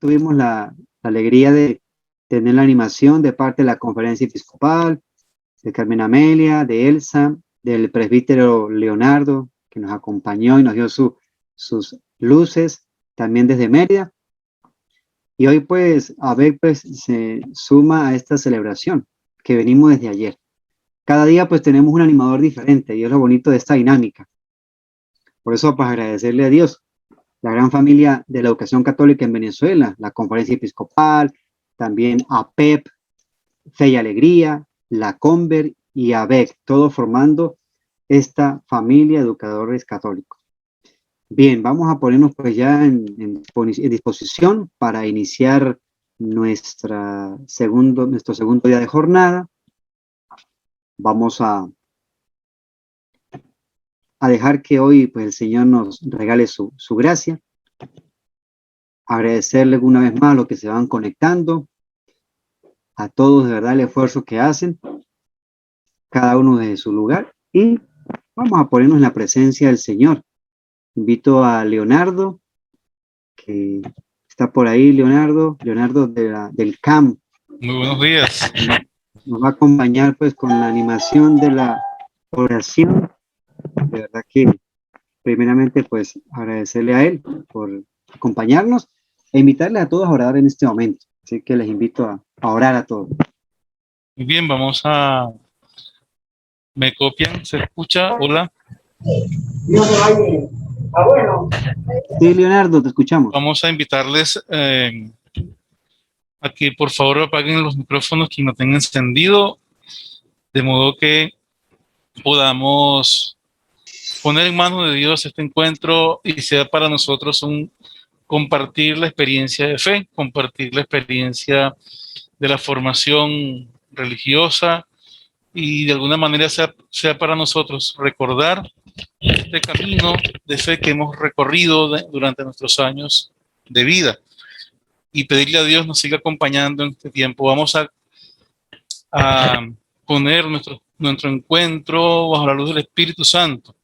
tuvimos la alegría de tener la animación de parte de la Conferencia Episcopal, de Carmen Amelia, de Elsa, del presbítero Leonardo, que nos acompañó y nos dio sus luces, también desde Mérida. Y hoy pues Abel pues se suma a esta celebración que venimos desde ayer. Cada día pues tenemos un animador diferente y es lo bonito de esta dinámica. Por eso pues agradecerle a Dios, la gran familia de la educación católica en Venezuela, la Conferencia Episcopal, también APEP, Fe y Alegría, la Conver y ABEC, todos formando esta familia de educadores católicos. Bien, vamos a ponernos pues ya en disposición para iniciar nuestro segundo día de jornada. Vamos a dejar que hoy pues el Señor nos regale su gracia. Agradecerle una vez más a los que se van conectando, a todos de verdad el esfuerzo que hacen, cada uno desde su lugar, y vamos a ponernos en la presencia del Señor. Invito a Leonardo, que está por ahí, Leonardo del CAM. Muy buenos días. Nos va a acompañar pues con la animación de la oración. De verdad que primeramente pues agradecerle a él por acompañarnos e invitarles a todos a orar en este momento. Así que les invito a orar a todos. Muy bien, vamos a... ¿Me copian? ¿Se escucha? Hola. Sí, Leonardo, te escuchamos. Vamos a invitarles a que por favor apaguen los micrófonos que no tengan encendido, de modo que podamos poner en manos de Dios este encuentro y sea para nosotros un compartir la experiencia de fe, compartir la experiencia de la formación religiosa y de alguna manera sea para nosotros recordar este camino de fe que hemos recorrido durante nuestros años de vida y pedirle a Dios nos siga acompañando en este tiempo. Vamos a poner nuestro encuentro bajo la luz del Espíritu Santo.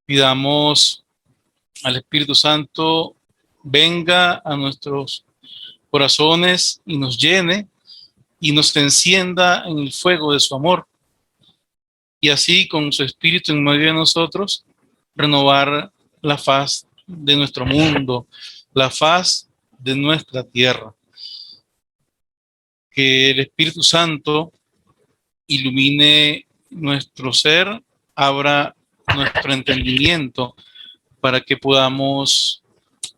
Pidamos al Espíritu Santo venga a nuestros corazones y nos llene y nos encienda en el fuego de su amor. Y así, con su Espíritu en medio de nosotros, renovar la faz de nuestro mundo, la faz de nuestra tierra. Que el Espíritu Santo ilumine nuestro ser, abra nuestro entendimiento para que podamos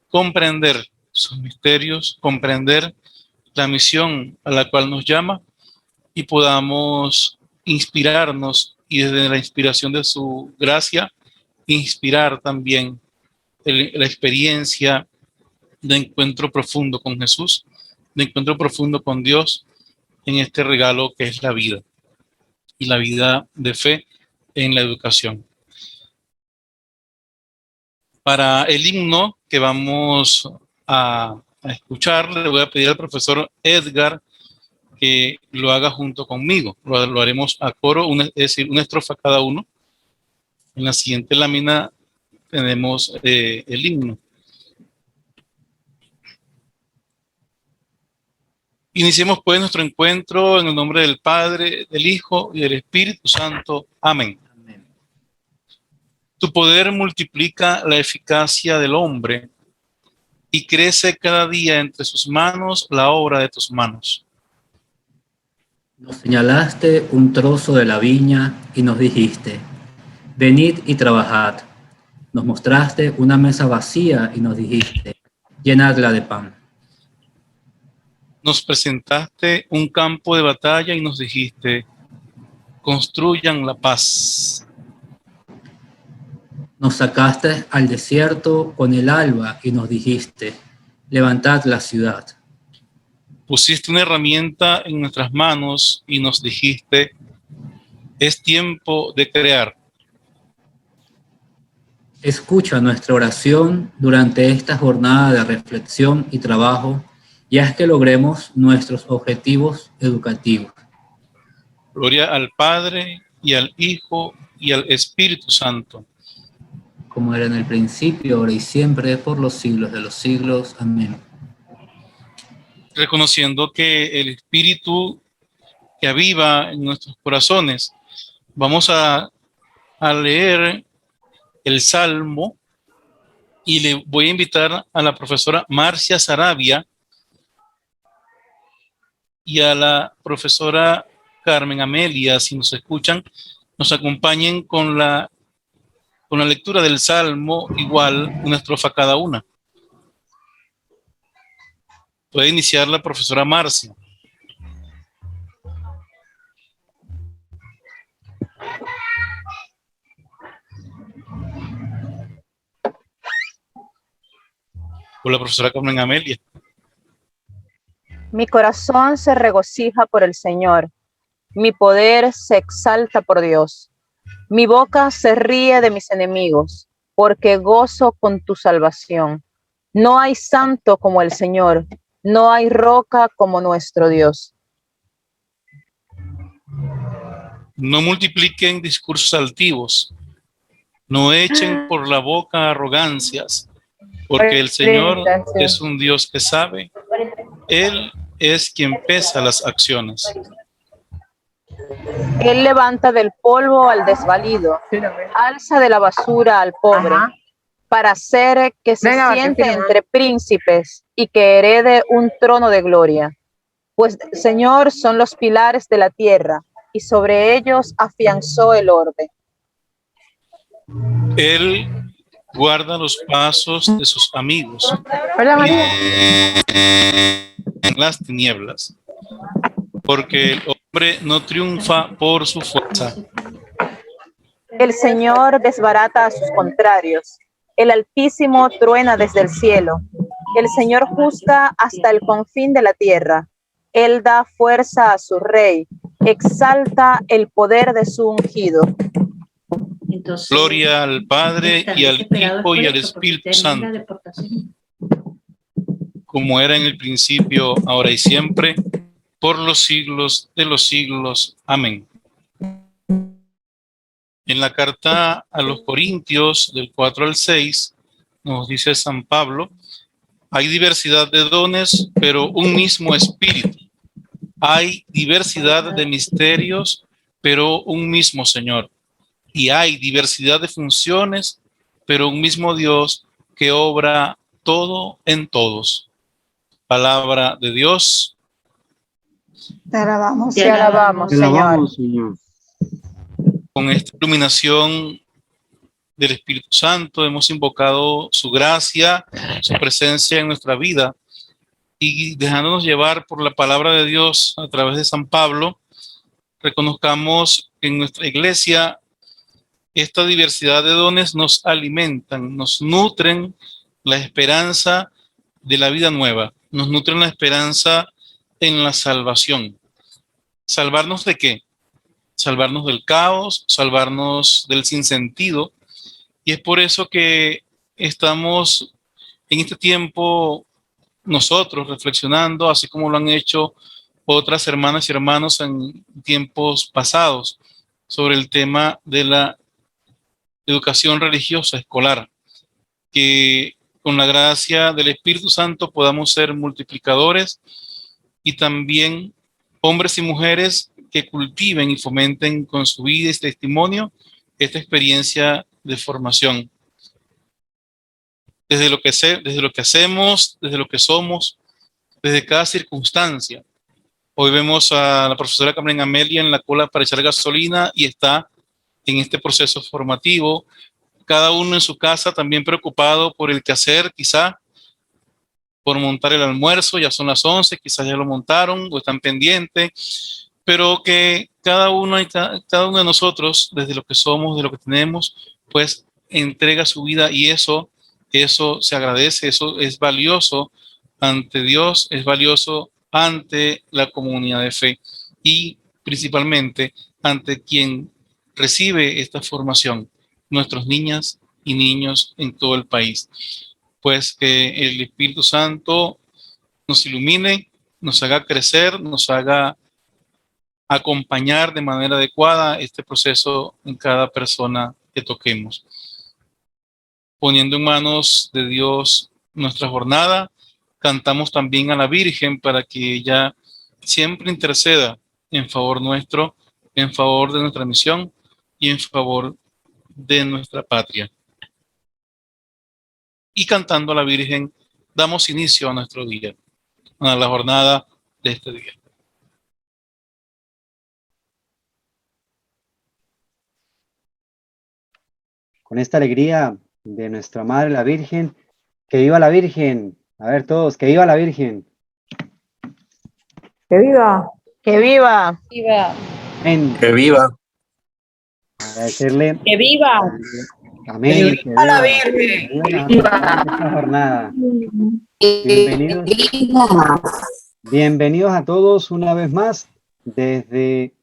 comprender sus misterios, comprender la misión a la cual nos llama y podamos inspirarnos y desde la inspiración de su gracia, inspirar también la experiencia de encuentro profundo con Jesús, de encuentro profundo con Dios en este regalo que es la vida y la vida de fe en la educación. Para el himno que vamos a escuchar, le voy a pedir al profesor Edgar que lo haga junto conmigo. Lo haremos a coro, es decir, una estrofa cada uno. En la siguiente lámina tenemos el himno. Iniciemos pues nuestro encuentro en el nombre del Padre, del Hijo y del Espíritu Santo. Amén. Amén. Tu poder multiplica la eficacia del hombre y crece cada día entre sus manos la obra de tus manos. Nos señalaste un trozo de la viña y nos dijiste, venid y trabajad. Nos mostraste una mesa vacía y nos dijiste, llenadla de pan. Nos presentaste un campo de batalla y nos dijiste, construyan la paz. Nos sacaste al desierto con el alba y nos dijiste, levantad la ciudad. Pusiste una herramienta en nuestras manos y nos dijiste, es tiempo de crear. Escucha nuestra oración durante esta jornada de reflexión y trabajo y haz que logremos nuestros objetivos educativos. Gloria al Padre y al Hijo y al Espíritu Santo. Como era en el principio, ahora y siempre, por los siglos de los siglos. Amén. reconociendo que el Espíritu que aviva en nuestros corazones. Vamos a leer el Salmo y le voy a invitar a la profesora Marcia Sarabia y a la profesora Carmen Amelia, si nos escuchan, nos acompañen con la lectura del Salmo, igual una estrofa cada una. Puede iniciar la profesora Marcia. O la profesora Carmen Amelia. Mi corazón se regocija por el Señor, mi poder se exalta por Dios. Mi boca se ríe de mis enemigos, porque gozo con tu salvación. No hay santo como el Señor, no hay roca como nuestro Dios. No multipliquen discursos altivos, no echen por la boca arrogancias, porque el Señor es un Dios que sabe, Él es quien pesa las acciones. Él levanta del polvo al desvalido, alza de la basura al pobre, para hacer que se siente entre príncipes y que herede un trono de gloria. Pues Señor son los pilares de la tierra, y sobre ellos afianzó el orbe. Él guarda los pasos de sus amigos en las tinieblas, porque el hombre no triunfa por su fuerza. El Señor desbarata a sus contrarios, el Altísimo truena desde el cielo. El Señor juzga hasta el confín de la tierra. Él da fuerza a su rey, exalta el poder de su ungido. Entonces, Gloria al Padre y al Hijo y al Espíritu Santo, como era en el principio, ahora y siempre, por los siglos de los siglos. Amén. En la carta a los Corintios, del 4 al 6, nos dice San Pablo: hay diversidad de dones, pero un mismo Espíritu. Hay diversidad de misterios, pero un mismo Señor. Y hay diversidad de funciones, pero un mismo Dios que obra todo en todos. Palabra de Dios. Te alabamos, Te alabamos, Señor. Con esta iluminación del Espíritu Santo hemos invocado su gracia, su presencia en nuestra vida, y dejándonos llevar por la palabra de Dios a través de San Pablo, reconozcamos que en nuestra iglesia esta diversidad de dones nos alimentan, nos nutren la esperanza de la vida nueva, nos nutren la esperanza en la salvación. ¿Salvarnos de qué? Salvarnos del caos, salvarnos del sinsentido. Y es por eso que estamos en este tiempo nosotros reflexionando, así como lo han hecho otras hermanas y hermanos en tiempos pasados, sobre el tema de la educación religiosa escolar, que con la gracia del Espíritu Santo podamos ser multiplicadores y también hombres y mujeres que cultiven y fomenten con su vida y testimonio esta experiencia de formación. Desde lo que hacemos, desde lo que somos, desde cada circunstancia. Hoy vemos a la profesora Carmen Amelia en la cola para echar gasolina y está en este proceso formativo. Cada uno en su casa también preocupado por el quehacer, quizá por montar el almuerzo, ya son las 11, quizás ya lo montaron o están pendientes, pero que cada uno de nosotros, desde lo que somos, de lo que tenemos, pues entrega su vida, y eso se agradece, eso es valioso ante Dios, es valioso ante la comunidad de fe y principalmente ante quien recibe esta formación, nuestros niñas y niños en todo el país. Pues que el Espíritu Santo nos ilumine, nos haga crecer, nos haga acompañar de manera adecuada este proceso en cada persona que toquemos. Poniendo en manos de Dios nuestra jornada, cantamos también a la Virgen para que ella siempre interceda en favor nuestro, en favor de nuestra misión y en favor de nuestra patria. Y cantando a la Virgen, damos inicio a nuestro día, a la jornada de este día. Con esta alegría de nuestra Madre la Virgen, que viva la Virgen. A ver todos, que viva la Virgen. ¡Que viva! ¡Que viva! Amén. Que viva. Agradecerle. ¡Que viva! Amén. Que viva la Virgen. Que viva esta jornada. Bienvenidos a todos una vez más desde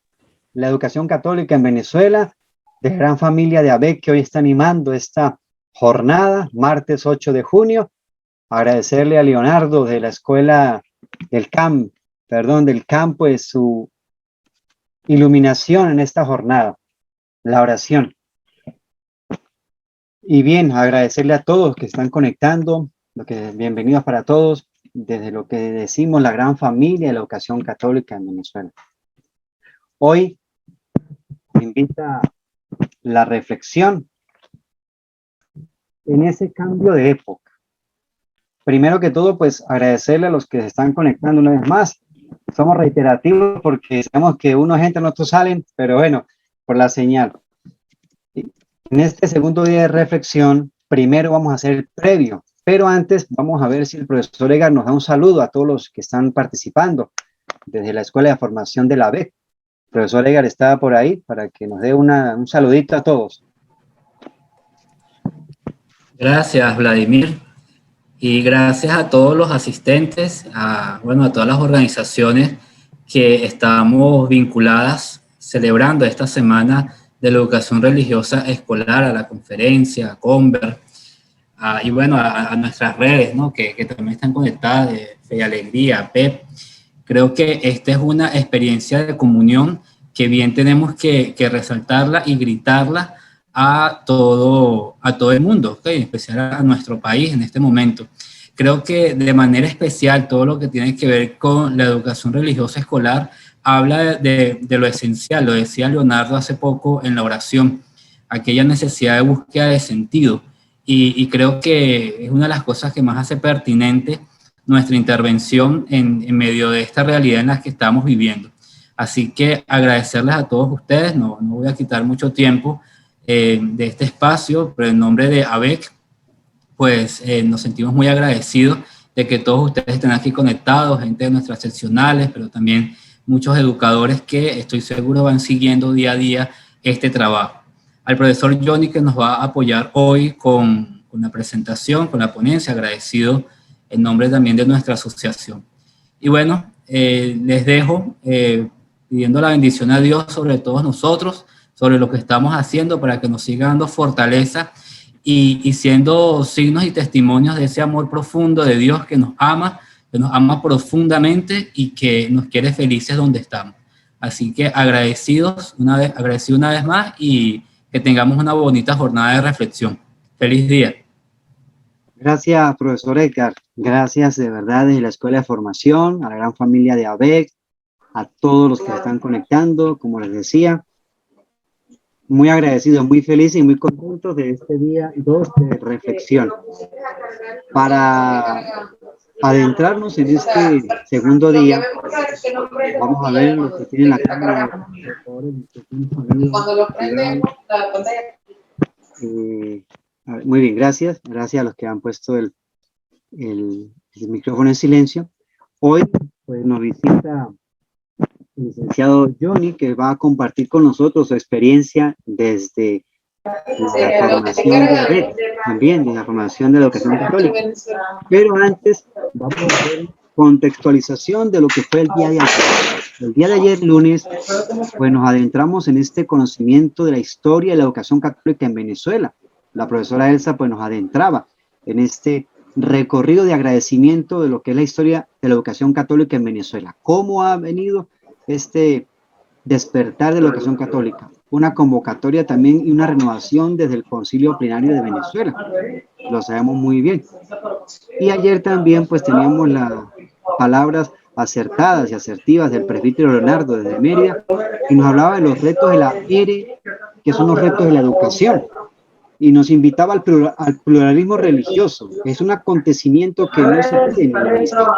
la educación católica en Venezuela, de gran familia de ABEC que hoy está animando esta jornada, martes 8 de junio. Agradecerle a Leonardo de la escuela del CAM, pues su iluminación en esta jornada, la oración. Y bien, agradecerle a todos que están conectando, bienvenidos para todos, desde lo que decimos la gran familia de la educación católica en Venezuela. Hoy me invita la reflexión en ese cambio de época. Primero que todo, pues agradecerle a los que se están conectando una vez más. Somos reiterativos porque sabemos que unos entran, otros salen, pero bueno, por la señal. En este segundo día de reflexión, primero vamos a hacer el previo, pero antes vamos a ver si el profesor Edgar nos da un saludo a todos los que están participando desde la Escuela de Formación de la ABEC. El profesor Edgar está por ahí para que nos dé un saludito a todos. Gracias, Vladimir. Y gracias a todos los asistentes, a todas las organizaciones que estamos vinculadas celebrando esta semana de la educación religiosa escolar, a la conferencia, a Conver, a nuestras redes, ¿no? que también están conectadas, de Fe y Alegría, PEP. Creo que esta es una experiencia de comunión que bien tenemos que resaltarla y gritarla a todo el mundo, ¿okay? En especial a nuestro país en este momento. Creo que de manera especial todo lo que tiene que ver con la educación religiosa escolar habla de lo esencial, lo decía Leonardo hace poco en la oración, aquella necesidad de búsqueda de sentido. Y creo que es una de las cosas que más hace pertinente nuestra intervención en medio de esta realidad en la que estamos viviendo. Así que agradecerles a todos ustedes, no voy a quitar mucho tiempo de este espacio, pero en nombre de ABEC, pues nos sentimos muy agradecidos de que todos ustedes estén aquí conectados, gente de nuestras seccionales, pero también muchos educadores que estoy seguro van siguiendo día a día este trabajo. Al profesor Johnny, que nos va a apoyar hoy con la presentación, con la ponencia, agradecido en nombre también de nuestra asociación. Y bueno, les dejo pidiendo la bendición a Dios sobre todos nosotros, sobre lo que estamos haciendo para que nos siga dando fortaleza y siendo signos y testimonios de ese amor profundo de Dios que nos ama profundamente y que nos quiere felices donde estamos. Así que agradecido una vez más y que tengamos una bonita jornada de reflexión. Feliz día. Gracias, profesor Edgar. Gracias de verdad desde la Escuela de Formación, a la gran familia de ABEC, a todos los que se están conectando, como les decía. Muy agradecidos, muy felices y muy contentos de este día 2 de reflexión. Para adentrarnos en este segundo día, vamos a ver lo que tiene la cámara. Muy bien, gracias. Gracias a los que han puesto el micrófono en silencio. Hoy pues, nos visita el licenciado Johnny, que va a compartir con nosotros su experiencia desde la formación de la red, también de la formación de la educación católica. Pero antes vamos a ver contextualización de lo que fue el día de ayer. El día de ayer, lunes, pues nos adentramos en este conocimiento de la historia de la educación católica en Venezuela. La profesora Elsa pues nos adentraba en este recorrido de agradecimiento de lo que es la historia de la educación católica en Venezuela. ¿Cómo ha venido este despertar de la educación católica? Una convocatoria también y una renovación desde el Concilio Plenario de Venezuela. Lo sabemos muy bien. Y ayer también pues teníamos las palabras acertadas y asertivas del presbítero Leonardo desde Mérida, y nos hablaba de los retos de la ERE, que son los retos de la educación, y nos invitaba al pluralismo religioso. Es un acontecimiento que no se puede minimizar,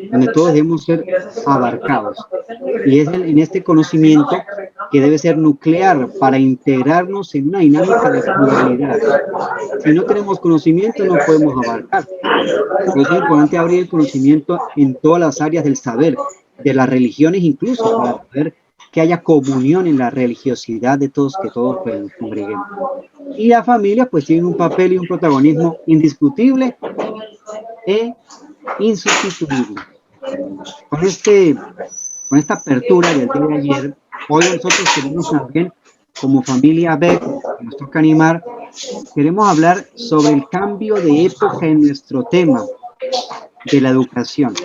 donde todos debemos ser abarcados. Y es en este conocimiento que debe ser nuclear para integrarnos en una dinámica de pluralidad. Si no tenemos conocimiento, no podemos abarcar. Por eso es importante abrir el conocimiento en todas las áreas del saber, de las religiones incluso, para poder que haya comunión en la religiosidad de todos, que todos pues, nos congreguemos. Y la familia pues tiene un papel y un protagonismo indiscutible e insustituible. Con esta apertura del día de ayer, hoy nosotros queremos también, como familia BEC, que nos toca animar, queremos hablar sobre el cambio de época en nuestro tema de la educación.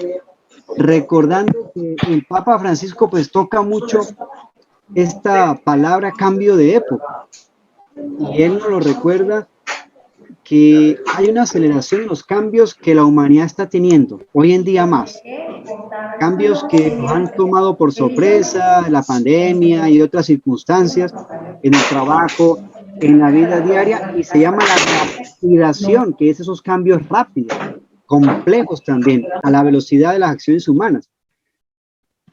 Recordando que el Papa Francisco pues toca mucho esta palabra cambio de época. Y él nos lo recuerda que hay una aceleración en los cambios que la humanidad está teniendo, hoy en día más. Cambios que nos han tomado por sorpresa, la pandemia y otras circunstancias, en el trabajo, en la vida diaria, y se llama la rapidación, que es esos cambios rápidos, complejos también, a la velocidad de las acciones humanas.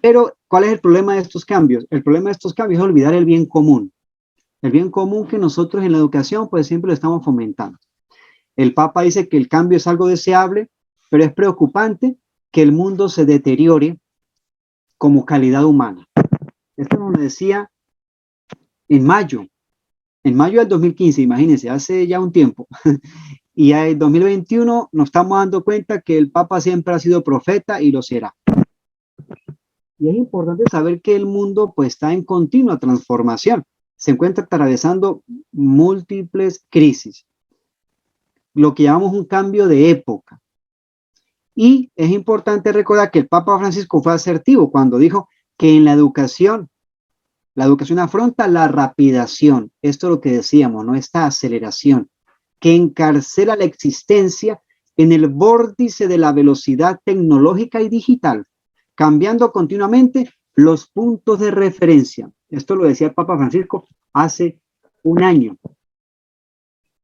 Pero, ¿cuál es el problema de estos cambios? El problema de estos cambios es olvidar el bien común. El bien común que nosotros en la educación pues siempre lo estamos fomentando. El Papa dice que el cambio es algo deseable, pero es preocupante que el mundo se deteriore como calidad humana. Esto nos lo decía en mayo del 2015, imagínense, hace ya un tiempo. Y en 2021 nos estamos dando cuenta que el Papa siempre ha sido profeta y lo será. Y es importante saber que el mundo pues está en continua transformación. Se encuentra atravesando múltiples crisis, lo que llamamos un cambio de época. Y es importante recordar que el Papa Francisco fue asertivo cuando dijo que en la educación afronta la rapidación, esto es lo que decíamos, ¿no? Esta aceleración, que encarcela la existencia en el vórtice de la velocidad tecnológica y digital, cambiando continuamente los puntos de referencia. Esto lo decía el Papa Francisco hace un año,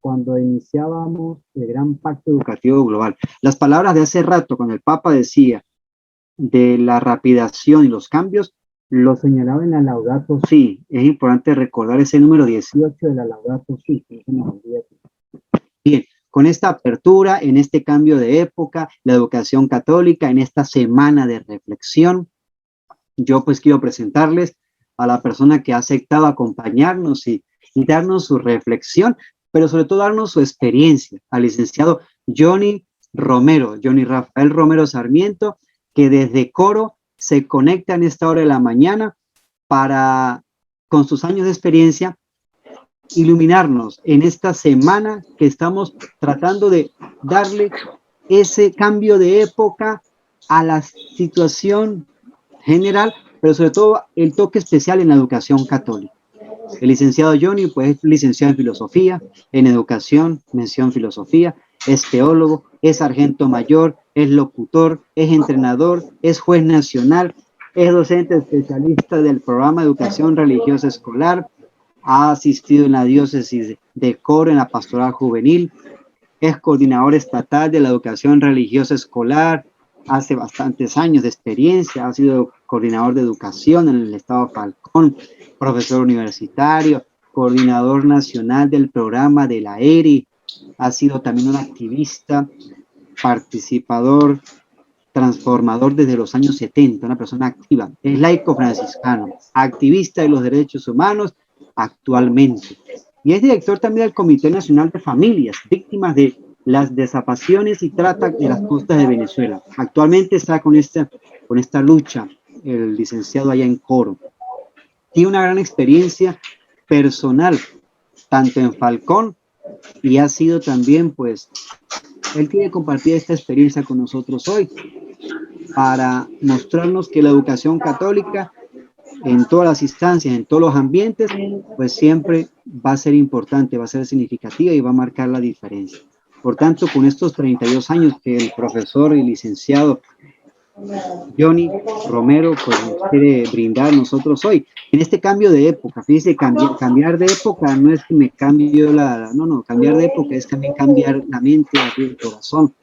cuando iniciábamos el gran pacto educativo global. Las palabras de hace rato, cuando el Papa decía de la rapidación y los cambios, lo señalaba en la Laudato Si. Es importante recordar ese número 18 de la Laudato Si, que no se nos olvide. Bien, con esta apertura, en este cambio de época, la educación católica, en esta semana de reflexión, yo pues quiero presentarles a la persona que ha aceptado acompañarnos y darnos su reflexión, pero sobre todo darnos su experiencia, al licenciado Johnny Rafael Romero Sarmiento, que desde Coro se conecta en esta hora de la mañana para, con sus años de experiencia, iluminarnos en esta semana que estamos tratando de darle ese cambio de época a la situación general, pero sobre todo el toque especial en la educación católica. El licenciado Johnny, pues, es licenciado en filosofía, en educación, mención filosofía, es teólogo, es sargento mayor, es locutor, es entrenador, es juez nacional, es docente especialista del programa de educación religiosa escolar, ha asistido en la diócesis de Coro en la pastoral juvenil, es coordinador estatal de la educación religiosa escolar, hace bastantes años de experiencia, ha sido coordinador de educación en el estado Falcón, profesor universitario, coordinador nacional del programa de la ERI, ha sido también un activista, participador, transformador desde los años 70, una persona activa, es laico franciscano, activista de los derechos humanos actualmente, y es director también del Comité Nacional de Familias Víctimas de las Desapariciones y Trata de las Costas de Venezuela. Actualmente está con esta lucha el licenciado allá en Coro. Tiene una gran experiencia personal, tanto en Falcón, y ha sido también, pues, él quiere compartir esta experiencia con nosotros hoy, para mostrarnos que la educación católica, en todas las instancias, en todos los ambientes, pues siempre va a ser importante, va a ser significativa y va a marcar la diferencia. Por tanto, con estos 32 años que el profesor y licenciado Johnny Romero pues, nos quiere brindar nosotros hoy, en este cambio de época, fíjese, cambiar de época no es que me cambio no, cambiar de época es también cambiar la mente, abrir el corazón,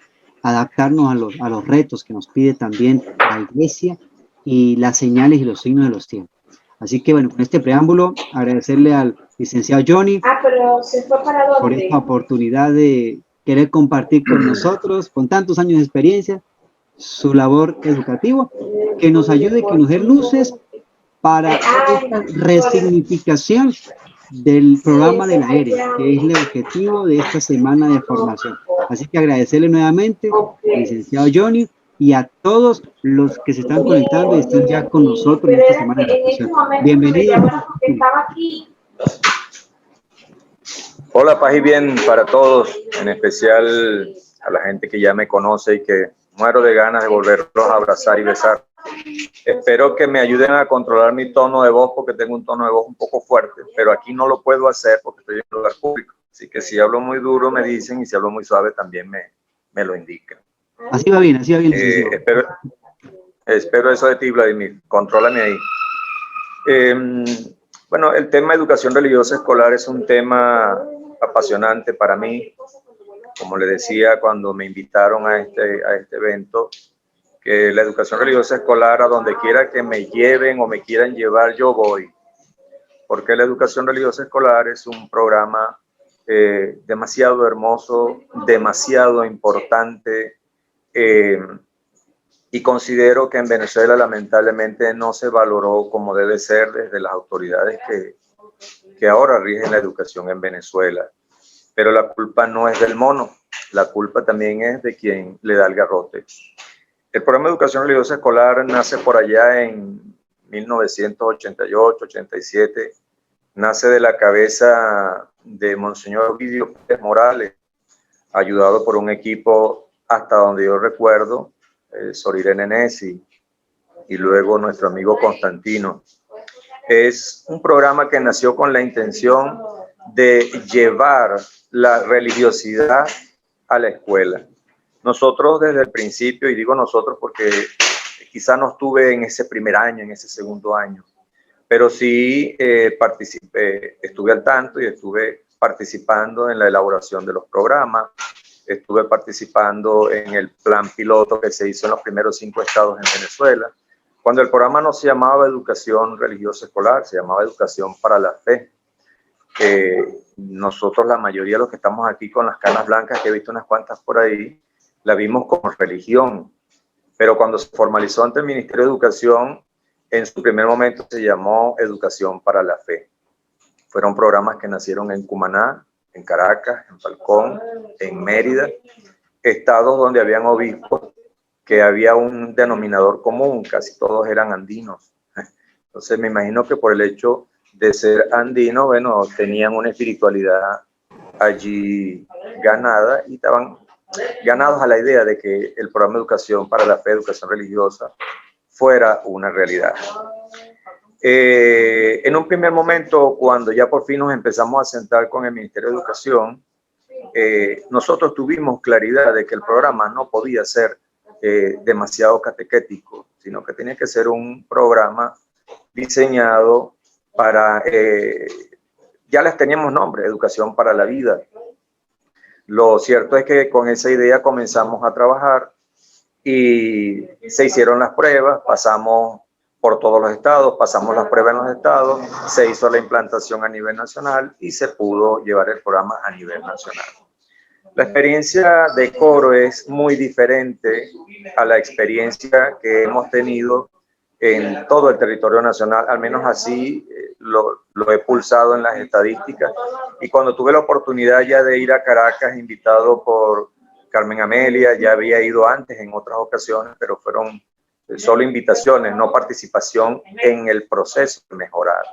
adaptarnos a los retos que nos pide también la iglesia y las señales y los signos de los tiempos. Así que bueno, con este preámbulo, agradecerle al licenciado Johnny por esta oportunidad de querer compartir con nosotros, con tantos años de experiencia, su labor educativa, que nos ayude, que nos dé luces para esta resignificación del programa de la ERE, que es el objetivo de esta semana de formación. Así que agradecerle nuevamente al licenciado Johnny y a todos los que se están conectando y están ya con nosotros en esta semana de formación. Bienvenidos. Hola, paz y bien para todos, en especial a la gente que ya me conoce y que muero de ganas de volverlos a abrazar y besar. Espero que me ayuden a controlar mi tono de voz porque tengo un tono de voz un poco fuerte, pero aquí no lo puedo hacer porque estoy en un lugar público. Así que si hablo muy duro me dicen y si hablo muy suave también me lo indican. Así va bien, espero eso de ti, Vladimir. Contrólame ahí. Bueno, el tema de educación religiosa escolar es un tema apasionante para mí. Como le decía cuando me invitaron a este evento, que la educación religiosa escolar, a donde quiera que me lleven o me quieran llevar, yo voy. Porque la educación religiosa escolar es un programa demasiado hermoso, demasiado importante, y considero que en Venezuela lamentablemente no se valoró como debe ser desde las autoridades que ahora rigen la educación en Venezuela. Pero la culpa no es del mono, la culpa también es de quien le da el garrote. El programa de educación religiosa escolar nace por allá en 1988-87, nace de la cabeza de Monseñor Ovidio Pérez Morales, ayudado por un equipo, hasta donde yo recuerdo, Sor Irene Nesi y luego nuestro amigo Constantino. Es un programa que nació con la intención de llevar la religiosidad a la escuela. Nosotros desde el principio, y digo nosotros porque quizá no estuve en ese primer año, en ese segundo año, pero sí participé, estuve al tanto y estuve participando en la elaboración de los programas, estuve participando en el plan piloto que se hizo en los primeros 5 estados en Venezuela, cuando el programa no se llamaba Educación Religiosa Escolar, se llamaba Educación para la Fe. Nosotros, la mayoría de los que estamos aquí con las canas blancas, que he visto unas cuantas por ahí, la vimos como religión, pero cuando se formalizó ante el Ministerio de Educación, en su primer momento se llamó Educación para la Fe. Fueron programas que nacieron en Cumaná, en Caracas, en Falcón, en Mérida, estados donde habían obispos que había un denominador común, casi todos eran andinos. Entonces me imagino que por el hecho de ser andinos, bueno, tenían una espiritualidad allí ganada y estaban ganados a la idea de que el programa de educación para la fe, educación religiosa, fuera una realidad. En un primer momento, cuando ya por fin nos empezamos a sentar con el Ministerio de Educación, nosotros tuvimos claridad de que el programa no podía ser demasiado catequético, sino que tenía que ser un programa diseñado para, ya les teníamos nombre, Educación para la Vida. Lo cierto es que con esa idea comenzamos a trabajar y se hicieron las pruebas, pasamos por todos los estados, pasamos las pruebas en los estados, se hizo la implantación a nivel nacional y se pudo llevar el programa a nivel nacional. La experiencia de coro es muy diferente a la experiencia que hemos tenido en todo el territorio nacional, al menos así lo he pulsado en las estadísticas. Y cuando tuve la oportunidad ya de ir a Caracas, invitado por Carmen Amelia, ya había ido antes en otras ocasiones, pero fueron solo invitaciones, no participación en el proceso de mejorar.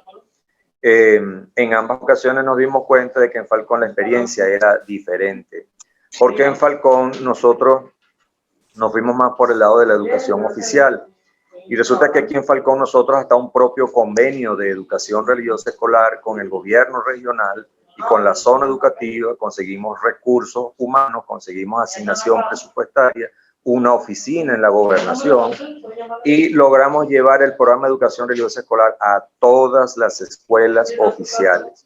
En ambas ocasiones nos dimos cuenta de que en Falcón la experiencia era diferente, porque en Falcón nosotros nos fuimos más por el lado de la educación oficial. Y resulta que aquí en Falcón nosotros hasta un propio convenio de educación religiosa escolar con el gobierno regional y con la zona educativa conseguimos recursos humanos, conseguimos asignación presupuestaria, una oficina en la gobernación y logramos llevar el programa de educación religiosa escolar a todas las escuelas oficiales.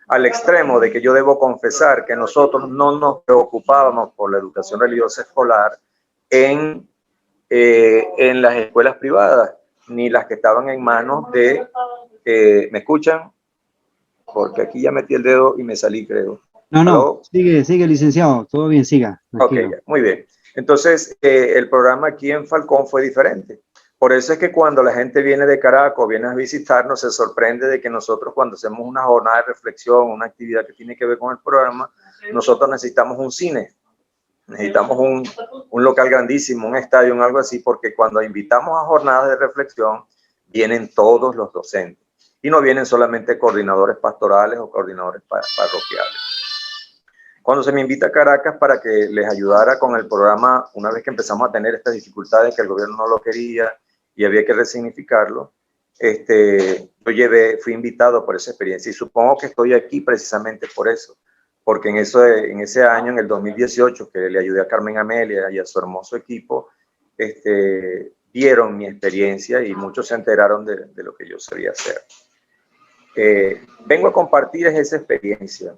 Al extremo de que yo debo confesar que nosotros no nos preocupábamos por la educación religiosa escolar en las escuelas privadas, ni las que estaban en manos de... ¿me escuchan? Porque aquí ya metí el dedo y me salí, creo. No, ¿Aló? sigue, licenciado, todo bien, siga. Ok, ya, muy bien. Entonces, el programa aquí en Falcón fue diferente. Por eso es que cuando la gente viene de Caracas, viene a visitarnos, se sorprende de que nosotros cuando hacemos una jornada de reflexión, una actividad que tiene que ver con el programa, nosotros necesitamos un cine, necesitamos un local grandísimo, un estadio, un algo así, porque cuando invitamos a jornadas de reflexión, vienen todos los docentes. Y no vienen solamente coordinadores pastorales o coordinadores parroquiales. Cuando se me invita a Caracas para que les ayudara con el programa, una vez que empezamos a tener estas dificultades, que el gobierno no lo quería y había que resignificarlo, yo fui invitado por esa experiencia y supongo que estoy aquí precisamente por eso, porque en ese año, en el 2018, que le ayudé a Carmen Amelia y a su hermoso equipo, vieron mi experiencia y muchos se enteraron de lo que yo sabía hacer. Vengo a compartir esa experiencia.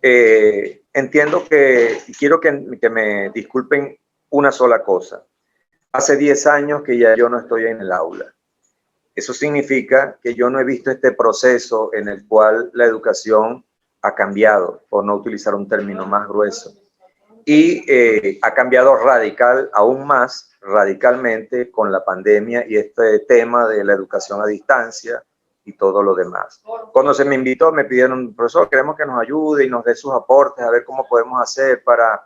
Entiendo y quiero que me disculpen una sola cosa. Hace 10 años que ya yo no estoy en el aula. Eso significa que yo no he visto este proceso en el cual la educación ha cambiado, por no utilizar un término más grueso. Y ha cambiado aún más radicalmente con la pandemia y este tema de la educación a distancia y todo lo demás. Cuando se me invitó, me pidieron, profesor, queremos que nos ayude y nos dé sus aportes, a ver cómo podemos hacer para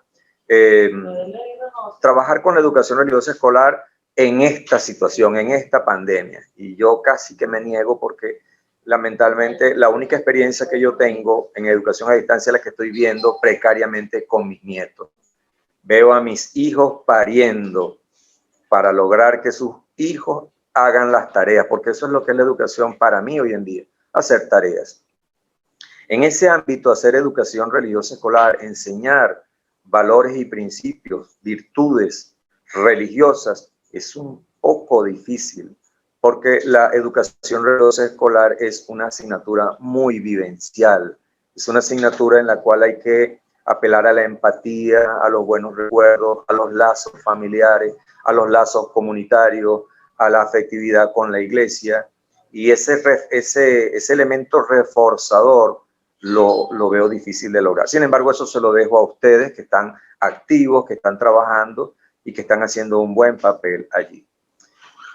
trabajar con la educación religiosa escolar en esta situación, en esta pandemia. Y yo casi que me niego porque lamentablemente la única experiencia que yo tengo en educación a distancia es la que estoy viendo precariamente con mis nietos. Veo a mis hijos pariendo para lograr que sus hijos hagan las tareas, porque eso es lo que es la educación para mí hoy en día, hacer tareas. En ese ámbito, hacer educación religiosa escolar, enseñar valores y principios, virtudes religiosas, es un poco difícil, porque la educación religiosa escolar es una asignatura muy vivencial, es una asignatura en la cual hay que apelar a la empatía, a los buenos recuerdos, a los lazos familiares, a los lazos comunitarios, a la afectividad con la iglesia, y ese elemento reforzador lo veo difícil de lograr. Sin embargo, eso se lo dejo a ustedes que están activos, que están trabajando y que están haciendo un buen papel allí.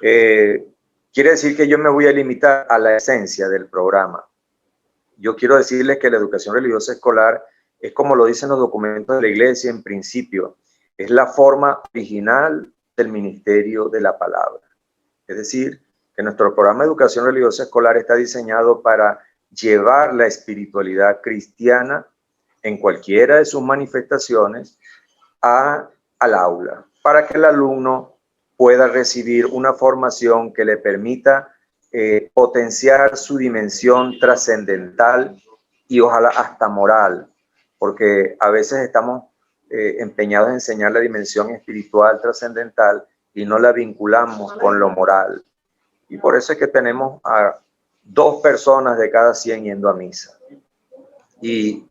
Quiere decir que yo me voy a limitar a la esencia del programa. Yo quiero decirles que la educación religiosa escolar es como lo dicen los documentos de la iglesia en principio, es la forma original del ministerio de la palabra. Es decir, que nuestro programa de educación religiosa escolar está diseñado para llevar la espiritualidad cristiana en cualquiera de sus manifestaciones al aula, para que el alumno pueda recibir una formación que le permita potenciar su dimensión trascendental y ojalá hasta moral, porque a veces estamos empeñados en enseñar la dimensión espiritual trascendental y no la vinculamos con lo moral. Y por eso es que tenemos a 2 personas de cada 100 yendo a misa. Y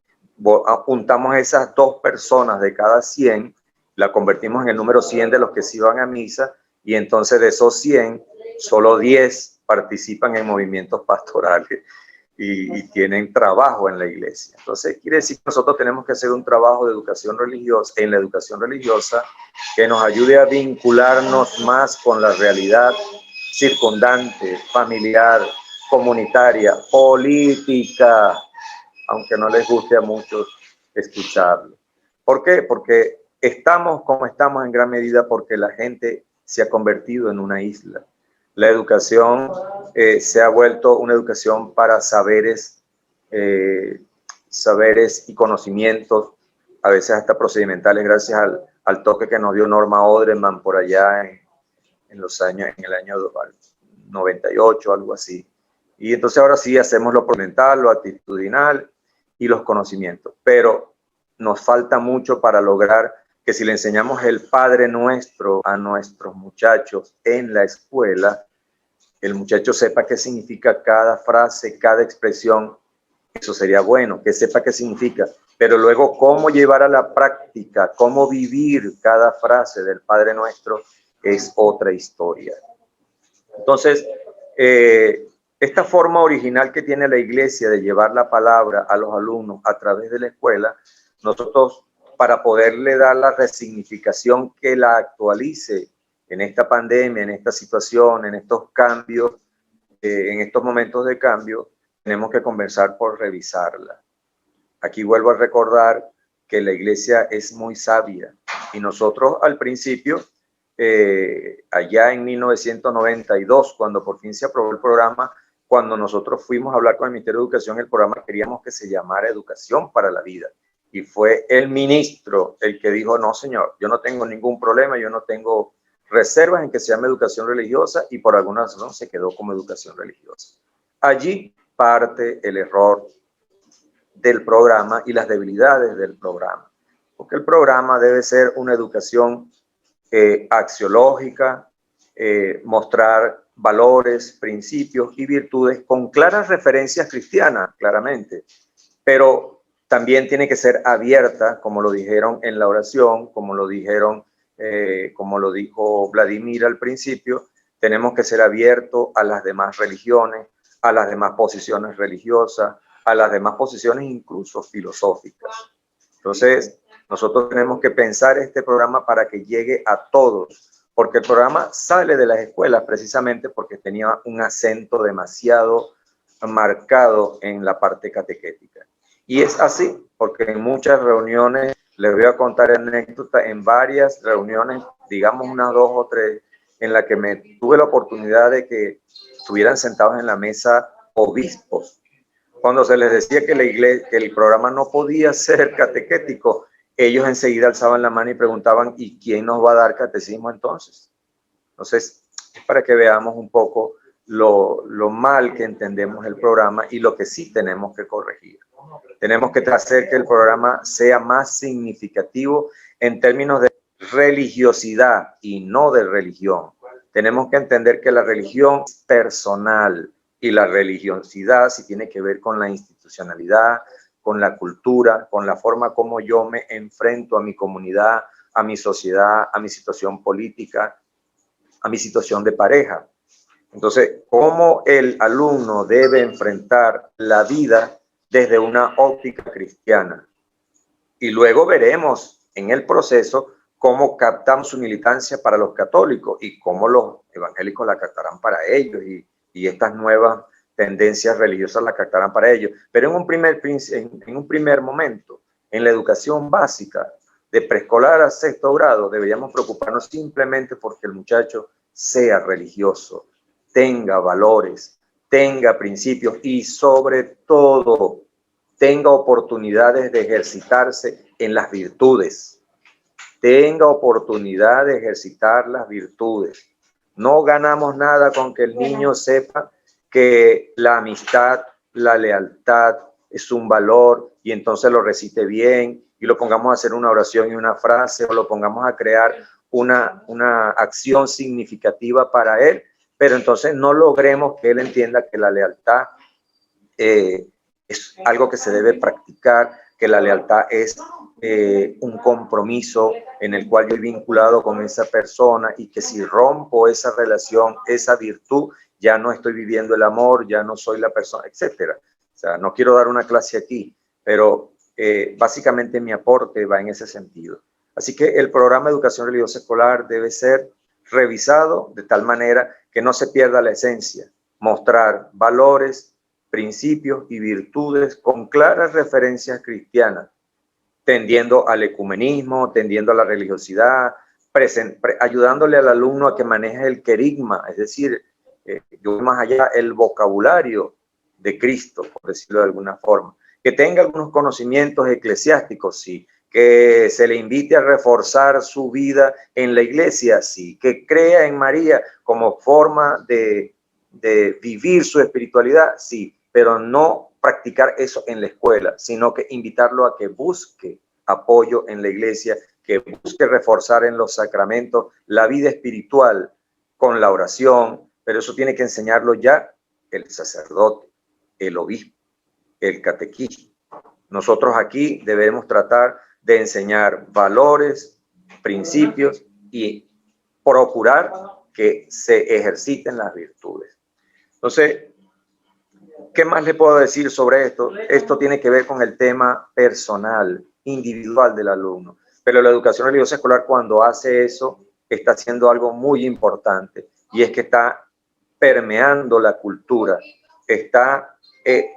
juntamos esas 2 personas de cada 100, la convertimos en el número 100 de los que sí van a misa, y entonces de esos 100, solo 10 participan en movimientos pastorales y tienen trabajo en la iglesia. Entonces quiere decir que nosotros tenemos que hacer un trabajo de educación religiosa, en la educación religiosa, que nos ayude a vincularnos más con la realidad circundante, familiar, comunitaria, política, aunque no les guste a muchos escucharlo. ¿Por qué? Porque estamos como estamos en gran medida porque la gente se ha convertido en una isla. La educación se ha vuelto una educación para saberes y conocimientos, a veces hasta procedimentales, gracias al toque que nos dio Norma Odreman por allá en el año 98, algo así. Y entonces ahora sí hacemos lo procedimental, lo actitudinal, y los conocimientos, pero nos falta mucho para lograr que si le enseñamos el Padre Nuestro a nuestros muchachos en la escuela, el muchacho sepa qué significa cada frase, cada expresión. Eso sería bueno, que sepa qué significa, pero luego cómo llevar a la práctica, cómo vivir cada frase del Padre Nuestro es otra historia. Entonces, esta forma original que tiene la iglesia de llevar la palabra a los alumnos a través de la escuela, nosotros, para poderle dar la resignificación que la actualice en esta pandemia, en esta situación, en estos cambios, en estos momentos de cambio, tenemos que comenzar por revisarla. Aquí vuelvo a recordar que la iglesia es muy sabia y nosotros al principio, allá en 1992, cuando por fin se aprobó el programa, cuando nosotros fuimos a hablar con el Ministerio de Educación, el programa queríamos que se llamara Educación para la Vida. Y fue el ministro el que dijo, no señor, yo no tengo ningún problema, yo no tengo reservas en que se llame educación religiosa, y por alguna razón se quedó como educación religiosa. Allí parte el error del programa y las debilidades del programa, porque el programa debe ser una educación axiológica, mostrar valores, principios y virtudes con claras referencias cristianas, claramente, pero también tiene que ser abierta, como lo dijeron en la oración, como lo dijo Vladimir al principio. Tenemos que ser abiertos a las demás religiones, a las demás posiciones religiosas, a las demás posiciones incluso filosóficas. Entonces, nosotros tenemos que pensar este programa para que llegue a todos, porque el programa sale de las escuelas precisamente porque tenía un acento demasiado marcado en la parte catequética. Y es así, porque en muchas reuniones, les voy a contar anécdotas, en varias reuniones, digamos unas 2 o 3, en la que me tuve la oportunidad de que estuvieran sentados en la mesa obispos. Cuando se les decía que la iglesia, que el programa no podía ser catequético, ellos enseguida alzaban la mano y preguntaban, ¿y quién nos va a dar catecismo entonces? Entonces, para que veamos un poco lo mal que entendemos el programa y lo que sí tenemos que corregir. Tenemos que hacer que el programa sea más significativo en términos de religiosidad y no de religión. Tenemos que entender que la religión es personal y la religiosidad sí tiene que ver con la institucionalidad, con la cultura, con la forma como yo me enfrento a mi comunidad, a mi sociedad, a mi situación política, a mi situación de pareja. Entonces, ¿cómo el alumno debe enfrentar la vida desde una óptica cristiana? Y luego veremos en el proceso cómo captamos su militancia para los católicos y cómo los evangélicos la captarán para ellos y estas nuevas tendencias religiosas la captarán para ellos. Pero en un primer momento, en la educación básica, de preescolar a 6º grado, deberíamos preocuparnos simplemente porque el muchacho sea religioso, tenga valores, tenga principios y sobre todo tenga oportunidades de ejercitarse en las virtudes. Tenga oportunidad de ejercitar las virtudes. No ganamos nada con que el niño sepa que la amistad, la lealtad es un valor y entonces lo recite bien y lo pongamos a hacer una oración y una frase o lo pongamos a crear una acción significativa para él, pero entonces no logremos que él entienda que la lealtad es algo que se debe practicar, que la lealtad es un compromiso en el cual yo he vinculado con esa persona y que si rompo esa relación, esa virtud, ya no estoy viviendo el amor, ya no soy la persona, etcétera. O sea, no quiero dar una clase aquí, pero básicamente mi aporte va en ese sentido. Así que el programa de educación religiosa escolar debe ser revisado de tal manera que no se pierda la esencia, mostrar valores, principios y virtudes con claras referencias cristianas, tendiendo al ecumenismo, tendiendo a la religiosidad, ayudándole al alumno a que maneje el querigma, es decir, yo más allá el vocabulario de Cristo, por decirlo de alguna forma, que tenga algunos conocimientos eclesiásticos, sí, que se le invite a reforzar su vida en la iglesia, sí, que crea en María como forma de vivir su espiritualidad, sí, pero no practicar eso en la escuela, sino que invitarlo a que busque apoyo en la iglesia, que busque reforzar en los sacramentos la vida espiritual con la oración, pero eso tiene que enseñarlo ya el sacerdote, el obispo, el catequista. Nosotros aquí debemos tratar de enseñar valores, principios y procurar que se ejerciten las virtudes. Entonces, ¿qué más le puedo decir sobre esto? Esto tiene que ver con el tema personal, individual del alumno. Pero la educación religiosa escolar, cuando hace eso, está haciendo algo muy importante, y es que está permeando la cultura, está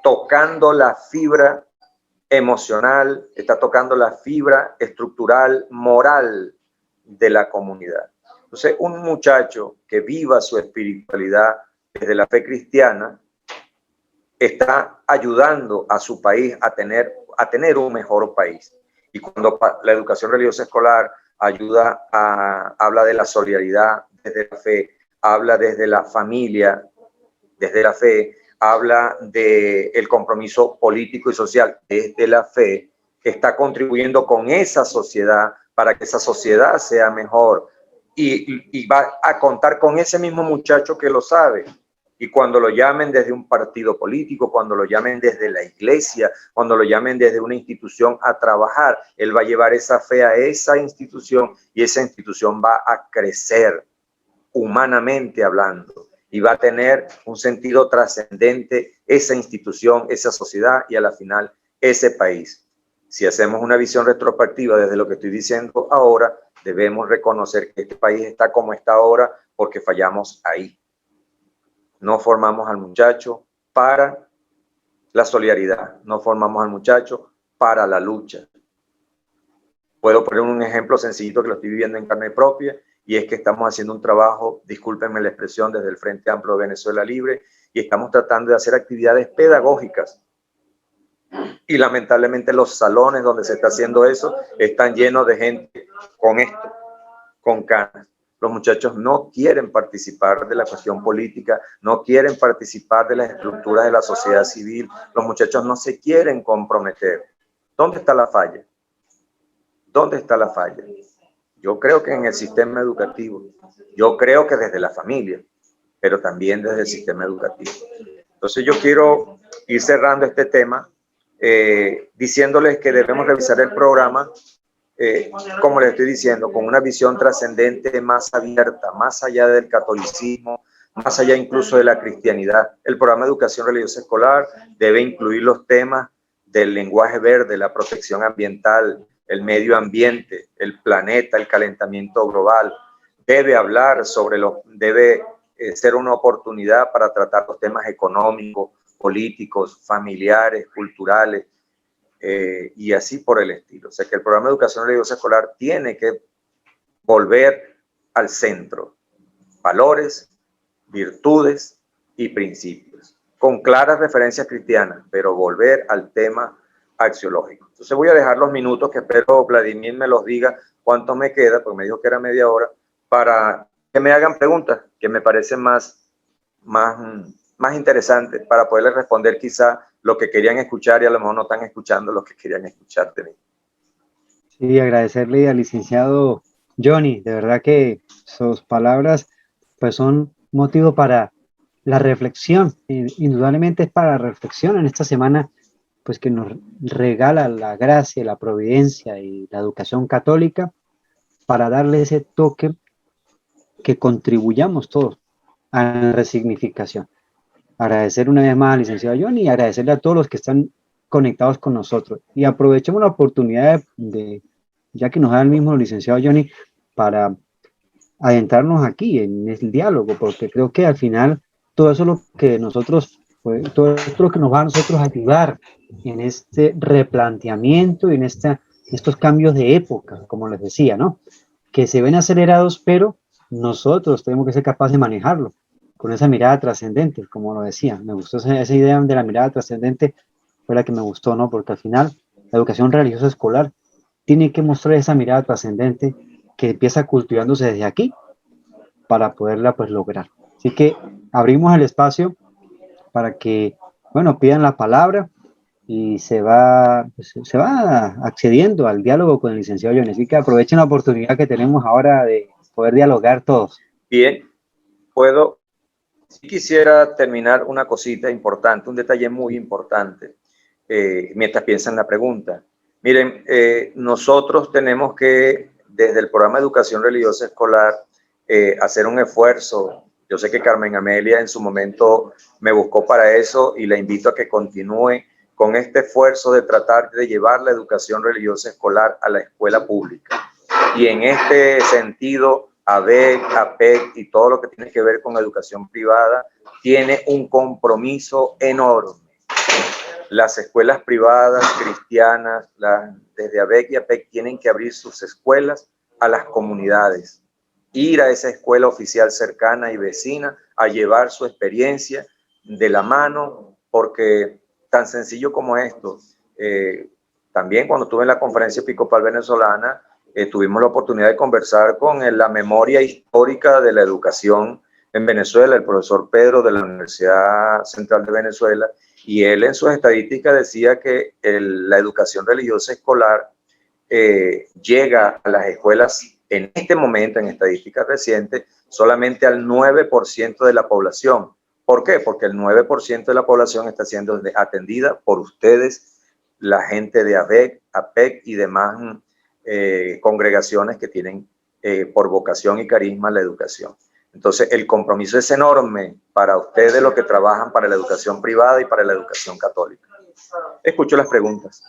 tocando la fibra emocional, está tocando la fibra estructural, moral de la comunidad. Entonces, un muchacho que viva su espiritualidad desde la fe cristiana está ayudando a su país a tener un mejor país. Y cuando la educación religiosa escolar habla de la solidaridad desde la fe, habla desde la familia, desde la fe, habla del compromiso político y social desde la fe, está contribuyendo con esa sociedad para que esa sociedad sea mejor, y va a contar con ese mismo muchacho que lo sabe. Y cuando lo llamen desde un partido político, cuando lo llamen desde la iglesia, cuando lo llamen desde una institución a trabajar, él va a llevar esa fe a esa institución, y esa institución va a crecer humanamente hablando, y va a tener un sentido trascendente esa institución, esa sociedad y a la final ese país. Si hacemos una visión retrospectiva desde lo que estoy diciendo ahora, debemos reconocer que este país está como está ahora porque fallamos ahí. No formamos al muchacho para la solidaridad, no formamos al muchacho para la lucha. Puedo poner un ejemplo sencillito que lo estoy viviendo en carne propia, y es que estamos haciendo un trabajo, discúlpenme la expresión, desde el Frente Amplio de Venezuela Libre, y estamos tratando de hacer actividades pedagógicas. Y lamentablemente los salones donde se está haciendo eso están llenos de gente con esto, con canas. Los muchachos no quieren participar de la cuestión política, no quieren participar de las estructuras de la sociedad civil, los muchachos no se quieren comprometer. ¿Dónde está la falla? ¿Dónde está la falla? Yo creo que en el sistema educativo, yo creo que desde la familia, pero también desde el sistema educativo. Entonces yo quiero ir cerrando este tema diciéndoles que debemos revisar el programa, como les estoy diciendo, con una visión trascendente, más abierta, más allá del catolicismo, más allá incluso de la cristianidad. El programa de educación religiosa escolar debe incluir los temas del lenguaje verde, la protección ambiental, el medio ambiente, el planeta, el calentamiento global. Debe hablar debe ser una oportunidad para tratar los temas económicos, políticos, familiares, culturales, y así por el estilo. O sea que el programa de educación religiosa escolar tiene que volver al centro, valores, virtudes y principios, con claras referencias cristianas, pero volver al tema axiológico. Entonces voy a dejar los minutos, que espero Vladimir me los diga cuánto me queda, porque me dijo que era media hora, para que me hagan preguntas que me parecen más interesantes, para poderles responder quizá lo que querían escuchar, y a lo mejor no están escuchando lo que querían escuchar de mí. Sí, agradecerle al licenciado Johnny, de verdad que sus palabras pues son motivo para la reflexión, indudablemente es para la reflexión en esta semana, pues que nos regala la gracia, la providencia y la educación católica, para darle ese toque que contribuyamos todos a la resignificación. Agradecer una vez más al licenciado Johnny y agradecerle a todos los que están conectados con nosotros. Y aprovechemos la oportunidad ya que nos da el mismo licenciado Johnny, para adentrarnos aquí en el diálogo, porque creo que al final todo eso es lo que nosotros, todo esto es lo que nos va a nosotros ayudar en este replanteamiento y en estos cambios de época, como les decía, ¿no? Que se ven acelerados, pero nosotros tenemos que ser capaces de manejarlo con esa mirada trascendente, como lo decía. Me gustó esa idea de la mirada trascendente, fue la que me gustó, ¿no? Porque al final la educación religiosa escolar tiene que mostrar esa mirada trascendente que empieza cultivándose desde aquí para poderla pues lograr. Así que abrimos el espacio para que, bueno, pidan la palabra y se va accediendo al diálogo con el licenciado Johnny. Así que aprovechen la oportunidad que tenemos ahora de poder dialogar todos. Bien, si quisiera terminar una cosita importante, un detalle muy importante, mientras piensan la pregunta. Miren, nosotros tenemos que, desde el programa de educación religiosa escolar, hacer un esfuerzo. Yo sé que Carmen Amelia en su momento me buscó para eso y la invito a que continúe con este esfuerzo de tratar de llevar la educación religiosa escolar a la escuela pública. Y en este sentido, ABEC, APEC y todo lo que tiene que ver con educación privada tiene un compromiso enorme. Las escuelas privadas cristianas, desde ABEC y APEC, tienen que abrir sus escuelas a las comunidades, ir a esa escuela oficial cercana y vecina a llevar su experiencia de la mano, porque tan sencillo como esto, también cuando estuve en la Conferencia Episcopal Venezolana, tuvimos la oportunidad de conversar con la memoria histórica de la educación en Venezuela, el profesor Pedro de la Universidad Central de Venezuela, y él en sus estadísticas decía que la educación religiosa escolar llega a las escuelas en este momento, en estadísticas recientes, solamente al 9% de la población. ¿Por qué? Porque el 9% de la población está siendo atendida por ustedes, la gente de ABEC, APEC y demás congregaciones que tienen por vocación y carisma la educación. Entonces, el compromiso es enorme para ustedes, los que trabajan para la educación privada y para la educación católica. Escucho las preguntas.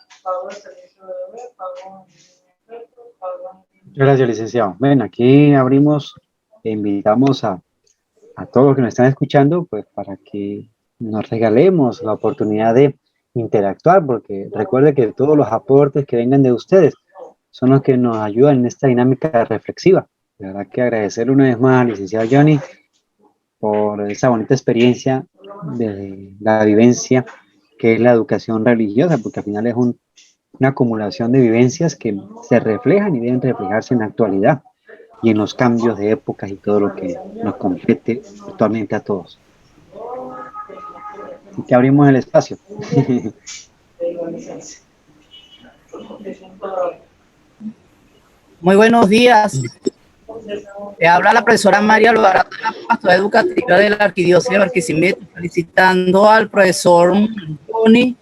Gracias, licenciado. Ven, aquí abrimos e invitamos a todos los que nos están escuchando, pues para que nos regalemos la oportunidad de interactuar, porque recuerde que todos los aportes que vengan de ustedes son los que nos ayudan en esta dinámica reflexiva. De verdad que agradecerle una vez más al licenciado Johnny por esa bonita experiencia de la vivencia que es la educación religiosa, porque al final es una acumulación de vivencias que se reflejan y deben reflejarse en la actualidad y en los cambios de épocas y todo lo que nos compete actualmente a todos. Así que abrimos el espacio. Muy buenos días. Le habla la profesora María Alvarado, de la pastora educativa de la Arquidiócesis de Barquisimeto, felicitando al profesor Johnny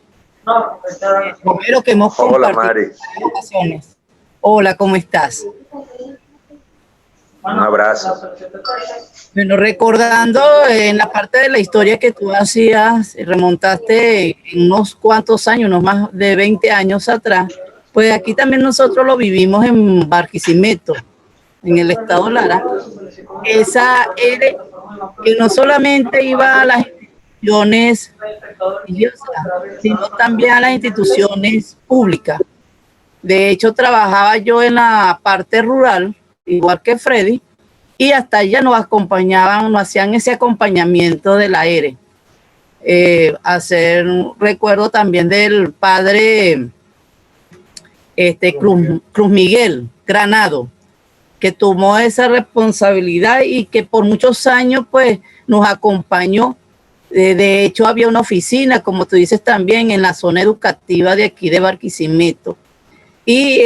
Romero, que hemos compartido en ocasiones. Hola, ¿cómo estás? Un abrazo. Bueno, recordando en la parte de la historia que tú hacías, remontaste en unos cuantos años, unos más de 20 años atrás, pues aquí también nosotros lo vivimos en Barquisimeto, en el estado Lara. Esa era que no solamente iba a las instituciones religiosas, sino también a las instituciones públicas. De hecho, trabajaba yo en la parte rural, igual que Freddy, y hasta allá nos acompañaban, nos hacían ese acompañamiento de la ERE. Recuerdo también del padre Cruz Miguel Granado, que tomó esa responsabilidad y que por muchos años pues nos acompañó. De hecho, había una oficina, como tú dices también, en la zona educativa de aquí de Barquisimeto. Y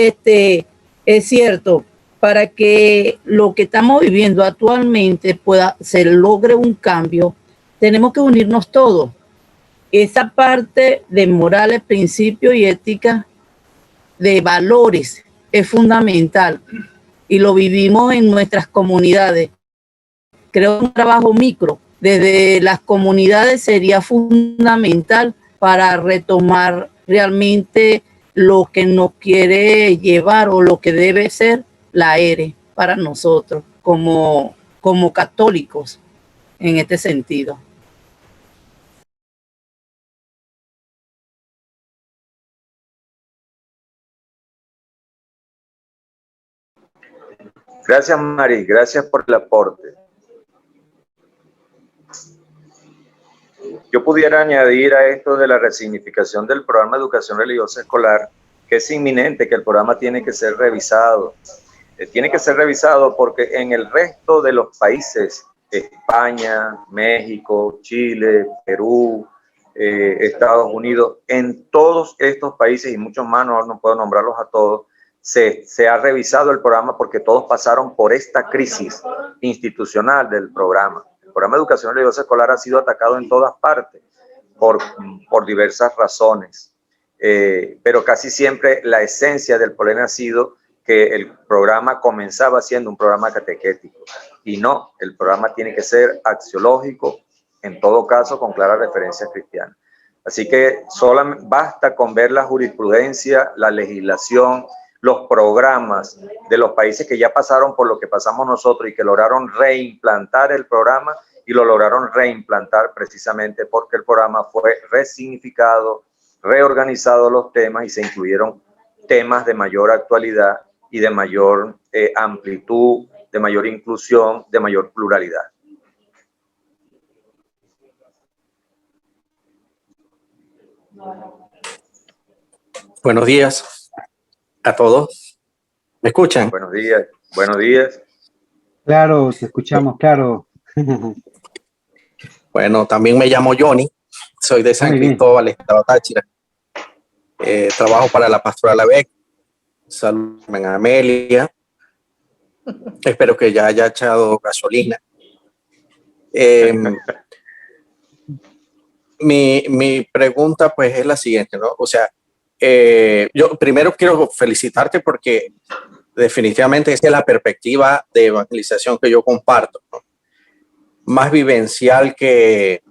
es cierto, para que lo que estamos viviendo actualmente se logre un cambio, tenemos que unirnos todos. Esa parte de morales, principios y ética, de valores, es fundamental. Y lo vivimos en nuestras comunidades. Creo que un trabajo micro desde las comunidades sería fundamental para retomar realmente lo que nos quiere llevar o lo que debe ser la ERE para nosotros como católicos en este sentido. Gracias, Mari, gracias por el aporte. Yo pudiera añadir a esto de la resignificación del programa de educación religiosa escolar, que es inminente, que el programa tiene que ser revisado. Tiene que ser revisado porque en el resto de los países, España, México, Chile, Perú, Estados Unidos, en todos estos países y muchos más, no puedo nombrarlos a todos, se ha revisado el programa porque todos pasaron por esta crisis institucional del programa. El programa de educación religiosa escolar ha sido atacado en todas partes por diversas razones, pero casi siempre la esencia del problema ha sido que el programa comenzaba siendo un programa catequético y no, el programa tiene que ser axiológico, en todo caso con claras referencias cristianas. Así que solamente basta con ver la jurisprudencia, la legislación, los programas de los países que ya pasaron por lo que pasamos nosotros y que lograron reimplantar el programa, y lo lograron reimplantar precisamente porque el programa fue resignificado, reorganizado los temas y se incluyeron temas de mayor actualidad y de mayor amplitud, de mayor inclusión, de mayor pluralidad. Buenos días a todos. ¿Me escuchan? Buenos días, buenos días. Claro, te escuchamos, claro. Bueno, también me llamo Johnny, soy de San Cristóbal, Estado Táchira. Trabajo para la Pastoral ABEC. Saludos a Amelia. Espero que ya haya echado gasolina. Mi pregunta pues es la siguiente, ¿no? O sea, yo primero quiero felicitarte porque definitivamente esa es la perspectiva de evangelización que yo comparto, ¿no? Más vivencial que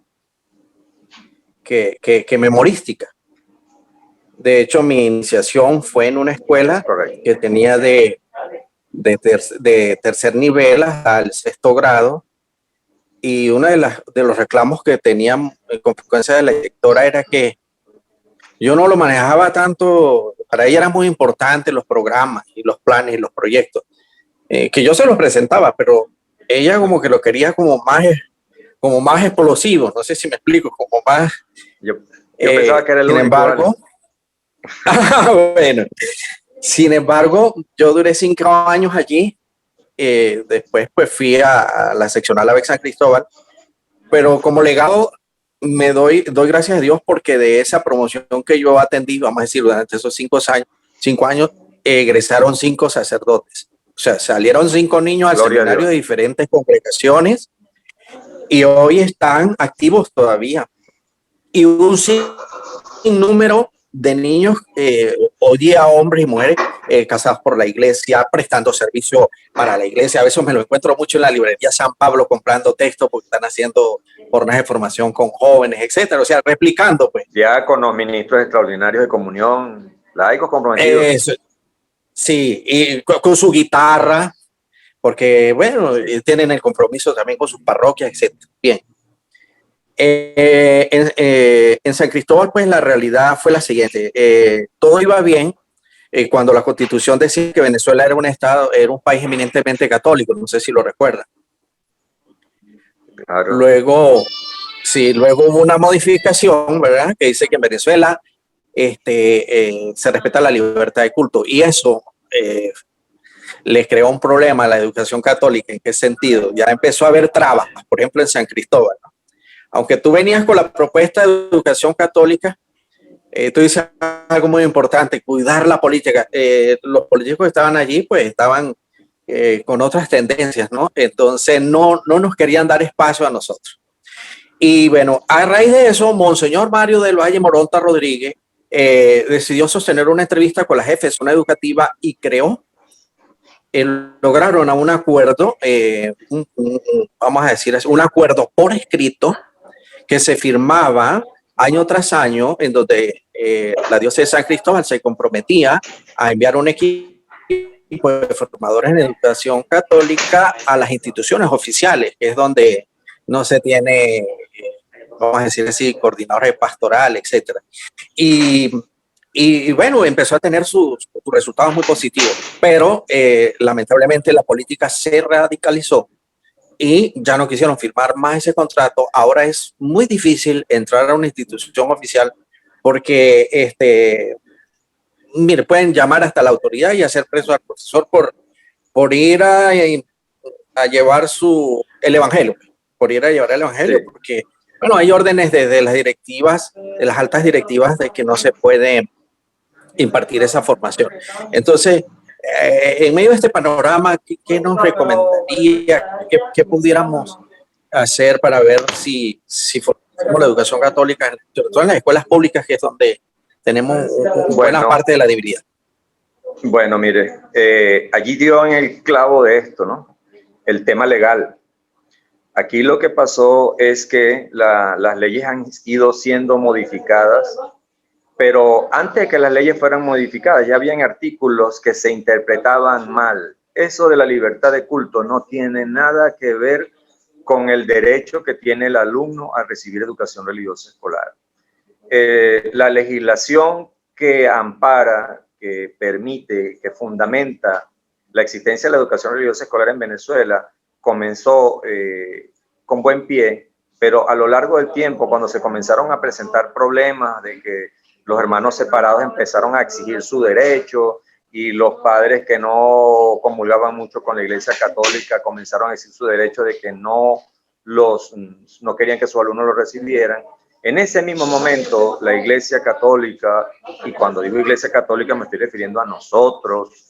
memorística. De hecho, mi iniciación fue en una escuela que tenía de tercer nivel hasta el sexto grado, y uno de los reclamos que tenían con frecuencia de la directora era que yo no lo manejaba tanto. Para ella era muy importante los programas y los planes y los proyectos, que yo se los presentaba, pero ella como que lo quería como más explosivo, no sé si me explico, como más... Yo pensaba que era el sin único, embargo, bueno, sin embargo, yo duré 5 años allí. Después pues fui a la seccional ABEC San Cristóbal, pero como legado me doy gracias a Dios porque de esa promoción que yo atendí, vamos a decir, durante esos 5 años, egresaron 5 sacerdotes. O sea, salieron 5 niños al seminario de diferentes congregaciones y hoy están activos todavía. Y un sinnúmero de niños, hoy día hombres y mujeres casados por la iglesia, prestando servicio para la iglesia. A veces me lo encuentro mucho en la librería San Pablo comprando textos porque están haciendo jornadas de formación con jóvenes, etcétera. O sea, replicando, pues. Ya con los ministros extraordinarios de comunión, laicos comprometidos. Sí, y con su guitarra, porque, bueno, tienen el compromiso también con sus parroquias, etcétera. Bien. En San Cristóbal, pues la realidad fue la siguiente. Todo iba bien cuando la Constitución decía que Venezuela era un país eminentemente católico, no sé si lo recuerdan. Claro. Luego hubo una modificación, ¿verdad? Que dice que en Venezuela se respeta la libertad de culto, y eso les creó un problema a la educación católica. ¿En qué sentido? Ya empezó a haber trabas, por ejemplo, en San Cristóbal, ¿no? Aunque tú venías con la propuesta de educación católica, tú dices algo muy importante: cuidar la política. Los políticos que estaban allí, pues estaban con otras tendencias, ¿no? Entonces no nos querían dar espacio a nosotros. Y bueno, a raíz de eso, Monseñor Mario del Valle Moronta Rodríguez decidió sostener una entrevista con la jefe de zona educativa y lograron un acuerdo, vamos a decir, un acuerdo por escrito que se firmaba año tras año, en donde la diócesis de San Cristóbal se comprometía a enviar un equipo de formadores en educación católica a las instituciones oficiales, que es donde no se tiene, vamos a decir así, coordinadores pastorales, etcétera. Y bueno, empezó a tener sus resultados muy positivos, pero lamentablemente la política se radicalizó y ya no quisieron firmar más ese contrato. Ahora es muy difícil entrar a una institución oficial porque, mire, pueden llamar hasta la autoridad y hacer preso al profesor por ir a llevar el evangelio, sí. Porque bueno, hay órdenes de las directivas, de las altas directivas, de que no se puede impartir esa formación. Entonces, en medio de este panorama, ¿qué nos recomendaría? ¿Qué pudiéramos hacer para ver si formamos la educación católica, sobre todo en las escuelas públicas, que es donde tenemos buena parte de la debilidad? Bueno, mire, allí dio en el clavo de esto, ¿no? El tema legal. Aquí lo que pasó es que las leyes han ido siendo modificadas, pero antes de que las leyes fueran modificadas ya habían artículos que se interpretaban mal. Eso de la libertad de culto no tiene nada que ver con el derecho que tiene el alumno a recibir educación religiosa escolar. La legislación que ampara, que permite, que fundamenta la existencia de la educación religiosa escolar en Venezuela comenzó con buen pie, pero a lo largo del tiempo, cuando se comenzaron a presentar problemas de que los hermanos separados empezaron a exigir su derecho y los padres que no comulgaban mucho con la Iglesia Católica comenzaron a exigir su derecho de que no querían que sus alumnos lo recibieran. En ese mismo momento, la Iglesia Católica, y cuando digo Iglesia Católica me estoy refiriendo a nosotros,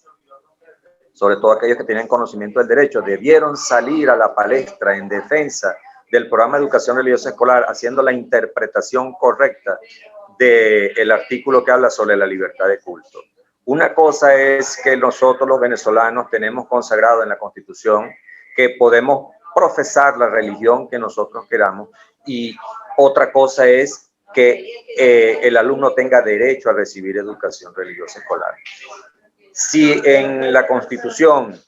sobre todo aquellos que tienen conocimiento del derecho, debieron salir a la palestra en defensa del programa de educación religiosa escolar, haciendo la interpretación correcta del artículo que habla sobre la libertad de culto. Una cosa es que nosotros los venezolanos tenemos consagrado en la Constitución que podemos profesar la religión que nosotros queramos, y otra cosa es que el alumno tenga derecho a recibir educación religiosa escolar. Si en la Constitución,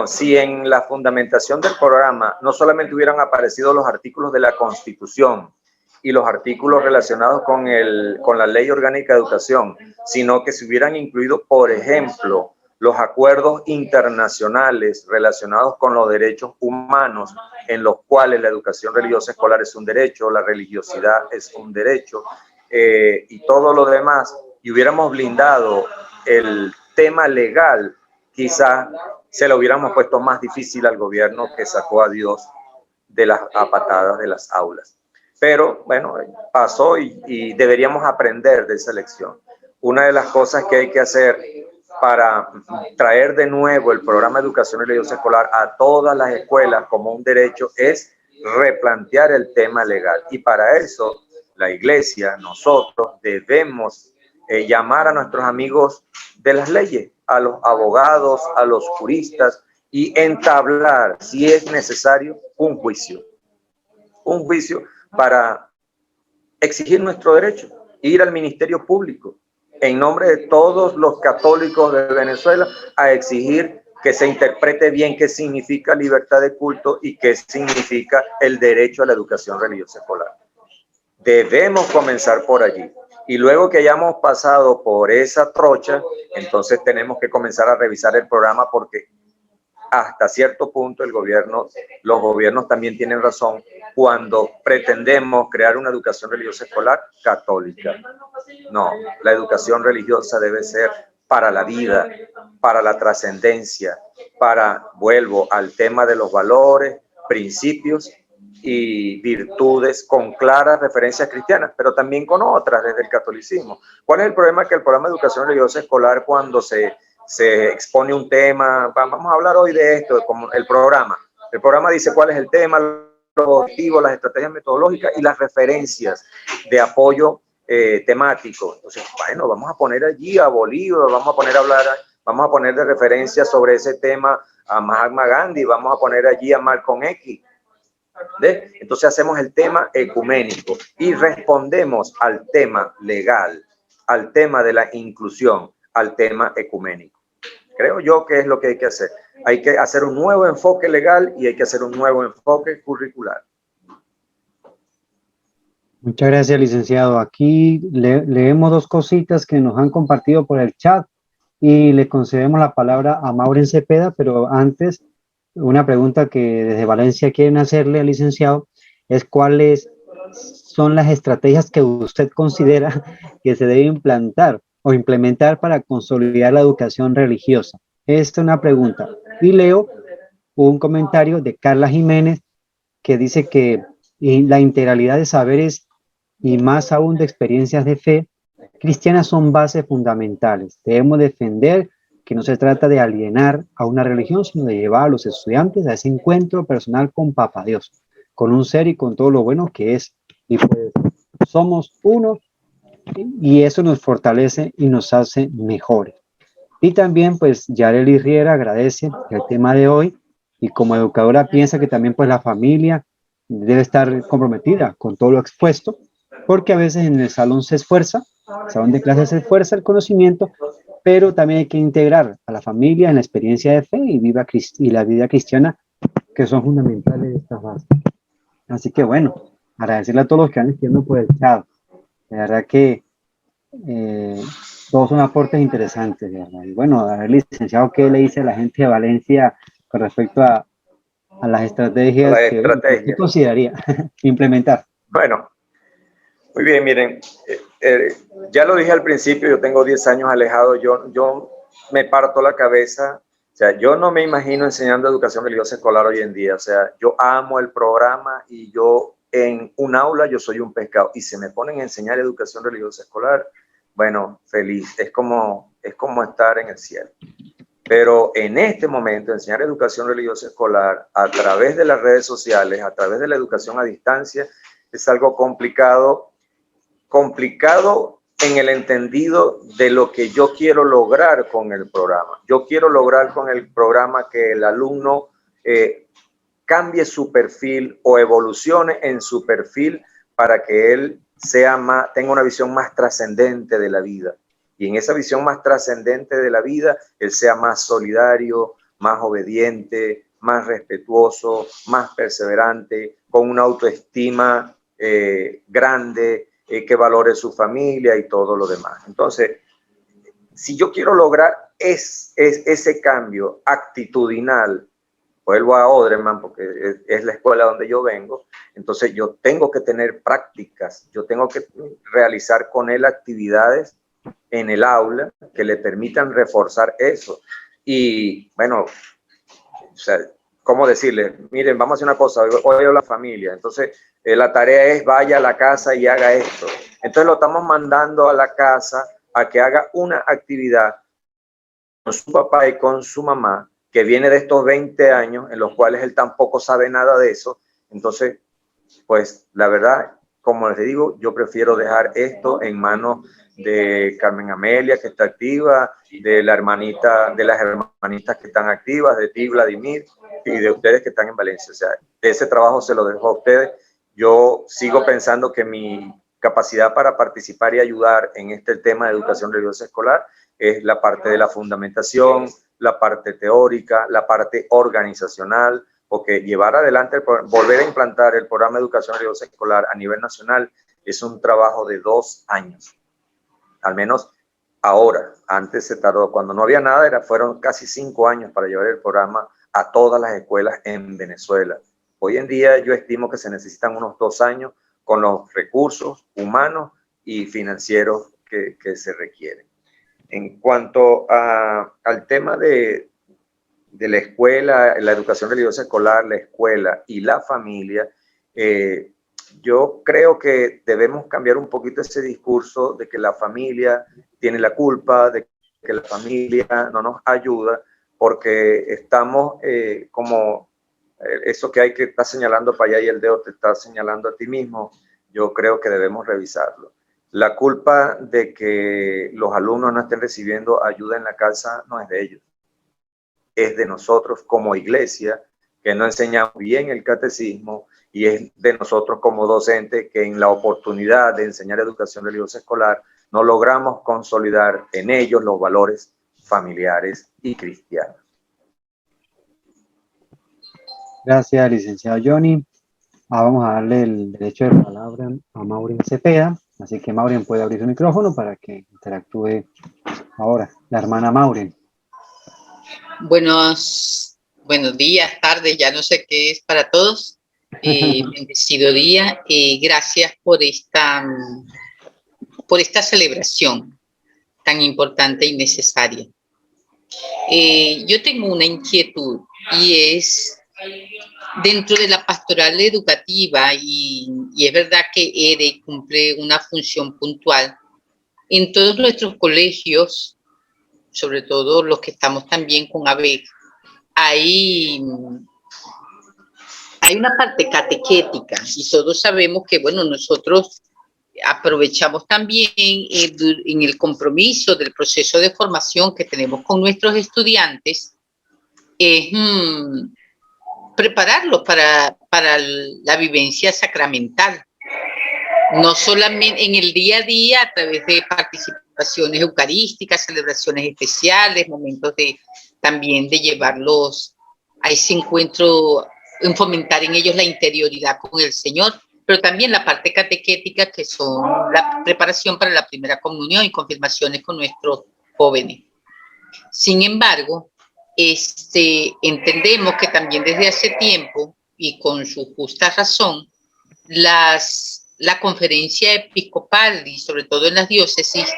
si en la fundamentación del programa no solamente hubieran aparecido los artículos de la Constitución y los artículos relacionados con la Ley Orgánica de Educación, sino que se hubieran incluido, por ejemplo, los acuerdos internacionales relacionados con los derechos humanos, en los cuales la educación religiosa escolar es un derecho, la religiosidad es un derecho, y todo lo demás, y hubiéramos blindado el tema legal, quizá se lo hubiéramos puesto más difícil al gobierno que sacó a Dios de las patadas de las aulas. Pero bueno, pasó y deberíamos aprender de esa lección. Una de las cosas que hay que hacer para traer de nuevo el programa de educación religiosa escolar a todas las escuelas como un derecho es replantear el tema legal. Y para eso la Iglesia, nosotros debemos llamar a nuestros amigos de las leyes, a los abogados, a los juristas, y entablar, si es necesario, un juicio para exigir nuestro derecho, ir al Ministerio Público en nombre de todos los católicos de Venezuela a exigir que se interprete bien qué significa libertad de culto y qué significa el derecho a la educación religiosa escolar. Debemos comenzar por allí. Y luego que hayamos pasado por esa trocha, entonces tenemos que comenzar a revisar el programa, porque hasta cierto punto los gobiernos también tienen razón cuando pretendemos crear una educación religiosa escolar católica. No, la educación religiosa debe ser para la vida, para la trascendencia, vuelvo al tema de los valores, principios y virtudes con claras referencias cristianas, pero también con otras desde el catolicismo. ¿Cuál es el problema? Que el programa de educación religiosa escolar, cuando se expone un tema, vamos a hablar hoy de esto, como el programa dice cuál es el tema, los objetivos, las estrategias metodológicas y las referencias de apoyo temático. Entonces, bueno, vamos a poner allí a Bolívar, vamos a poner de referencia sobre ese tema a Mahatma Gandhi, vamos a poner allí a Malcolm X. Entonces hacemos el tema ecuménico y respondemos al tema legal, al tema de la inclusión, al tema ecuménico. Creo yo que es lo que hay que hacer. Hay que hacer un nuevo enfoque legal y hay que hacer un nuevo enfoque curricular. Muchas gracias, licenciado. Aquí leemos dos cositas que nos han compartido por el chat y le concedemos la palabra a Maureen Cepeda, pero antes, una pregunta que desde Valencia quieren hacerle al licenciado es cuáles son las estrategias que usted considera que se debe implantar o implementar para consolidar la educación religiosa. Esta es una pregunta. Y leo un comentario de Carla Jiménez que dice que y la integralidad de saberes y más aún de experiencias de fe cristianas son bases fundamentales. Debemos defender que no se trata de alienar a una religión, sino de llevar a los estudiantes a ese encuentro personal con Papá Dios, con un ser y con todo lo bueno que es. Y pues somos uno y eso nos fortalece y nos hace mejores. Y también pues Yareli Riera agradece el tema de hoy y como educadora piensa que también pues la familia debe estar comprometida con todo lo expuesto, porque a veces en el salón se esfuerza, el salón de clases se esfuerza el conocimiento, pero también hay que integrar a la familia en la experiencia de fe y la vida cristiana, que son fundamentales de estas bases. Así que bueno, agradecerle a todos los que han escrito por el chat. De verdad que todos son aportes interesantes, ¿verdad? Y bueno, a ver, licenciado, ¿qué le dice a la gente de Valencia con respecto a las estrategias que consideraría implementar? Bueno, muy bien, miren, ya lo dije al principio, yo tengo 10 años alejado, yo me parto la cabeza, o sea, yo no me imagino enseñando educación religiosa escolar hoy en día, o sea, yo amo el programa y yo en un aula yo soy un pescado y se me ponen a enseñar educación religiosa escolar, bueno, feliz, es como estar en el cielo. Pero en este momento enseñar educación religiosa escolar a través de las redes sociales, a través de la educación a distancia, es algo complicado en el entendido de lo que yo quiero lograr con el programa. Yo quiero lograr con el programa que el alumno cambie su perfil o evolucione en su perfil para que él tenga una visión más trascendente de la vida. Y en esa visión más trascendente de la vida, él sea más solidario, más obediente, más respetuoso, más perseverante, con una autoestima grande, que valore su familia y todo lo demás. Entonces, si yo quiero lograr ese cambio actitudinal, vuelvo a Odreman porque es la escuela donde yo vengo, entonces yo tengo que tener prácticas, yo tengo que realizar con él actividades en el aula que le permitan reforzar eso. Y bueno, o sea, ¿cómo decirle? Miren, vamos a hacer una cosa, hoy a la familia, entonces la tarea es vaya a la casa y haga esto. Entonces lo estamos mandando a la casa a que haga una actividad con su papá y con su mamá, que viene de estos 20 años en los cuales él tampoco sabe nada de eso. Entonces, pues la verdad, como les digo, yo prefiero dejar esto en manos de Carmen Amelia, que está activa, de las hermanitas que están activas, de ti, Vladimir, y de ustedes que están en Valencia. O sea, ese trabajo se lo dejo a ustedes. Yo sigo pensando que mi capacidad para participar y ayudar en este tema de educación religiosa escolar es la parte de la fundamentación, la parte teórica, la parte organizacional, porque llevar adelante, volver a implantar el programa de educación religiosa escolar a nivel nacional es un trabajo de 2 años. Al menos ahora, antes se tardó, cuando no había nada, fueron casi 5 años para llevar el programa a todas las escuelas en Venezuela. Hoy en día yo estimo que se necesitan unos 2 años con los recursos humanos y financieros que se requieren. En cuanto al tema de la escuela, la educación religiosa escolar, la escuela y la familia, yo creo que debemos cambiar un poquito ese discurso de que la familia tiene la culpa, de que la familia no nos ayuda, porque estamos como eso que hay que estar señalando para allá y el dedo te está señalando a ti mismo. Yo creo que debemos revisarlo. La culpa de que los alumnos no estén recibiendo ayuda en la casa no es de ellos, es de nosotros como iglesia, que no enseñamos bien el catecismo, y es de nosotros como docentes que en la oportunidad de enseñar educación religiosa escolar no logramos consolidar en ellos los valores familiares y cristianos. Gracias, licenciado Johnny. Vamos a darle el derecho de palabra a Maureen Cepeda, así que Maureen puede abrir su micrófono para que interactúe ahora. La hermana Maureen. Buenos días, tardes, ya no sé qué es para todos. Bendecido día y gracias por esta celebración tan importante y necesaria. Yo tengo una inquietud y es dentro de la pastoral educativa, y es verdad que ERE cumple una función puntual, en todos nuestros colegios, sobre todo los que estamos también con ABEC, hay una parte catequética, y todos sabemos que, bueno, nosotros aprovechamos también en el compromiso del proceso de formación que tenemos con nuestros estudiantes, es prepararlos para la vivencia sacramental, no solamente en el día a día a través de participaciones eucarísticas, celebraciones especiales, momentos también de llevarlos a ese encuentro, en fomentar en ellos la interioridad con el Señor, pero también la parte catequética, que son la preparación para la primera comunión y confirmaciones con nuestros jóvenes. Sin embargo, entendemos que también desde hace tiempo, y con su justa razón, la conferencia episcopal, y sobre todo en las diócesis,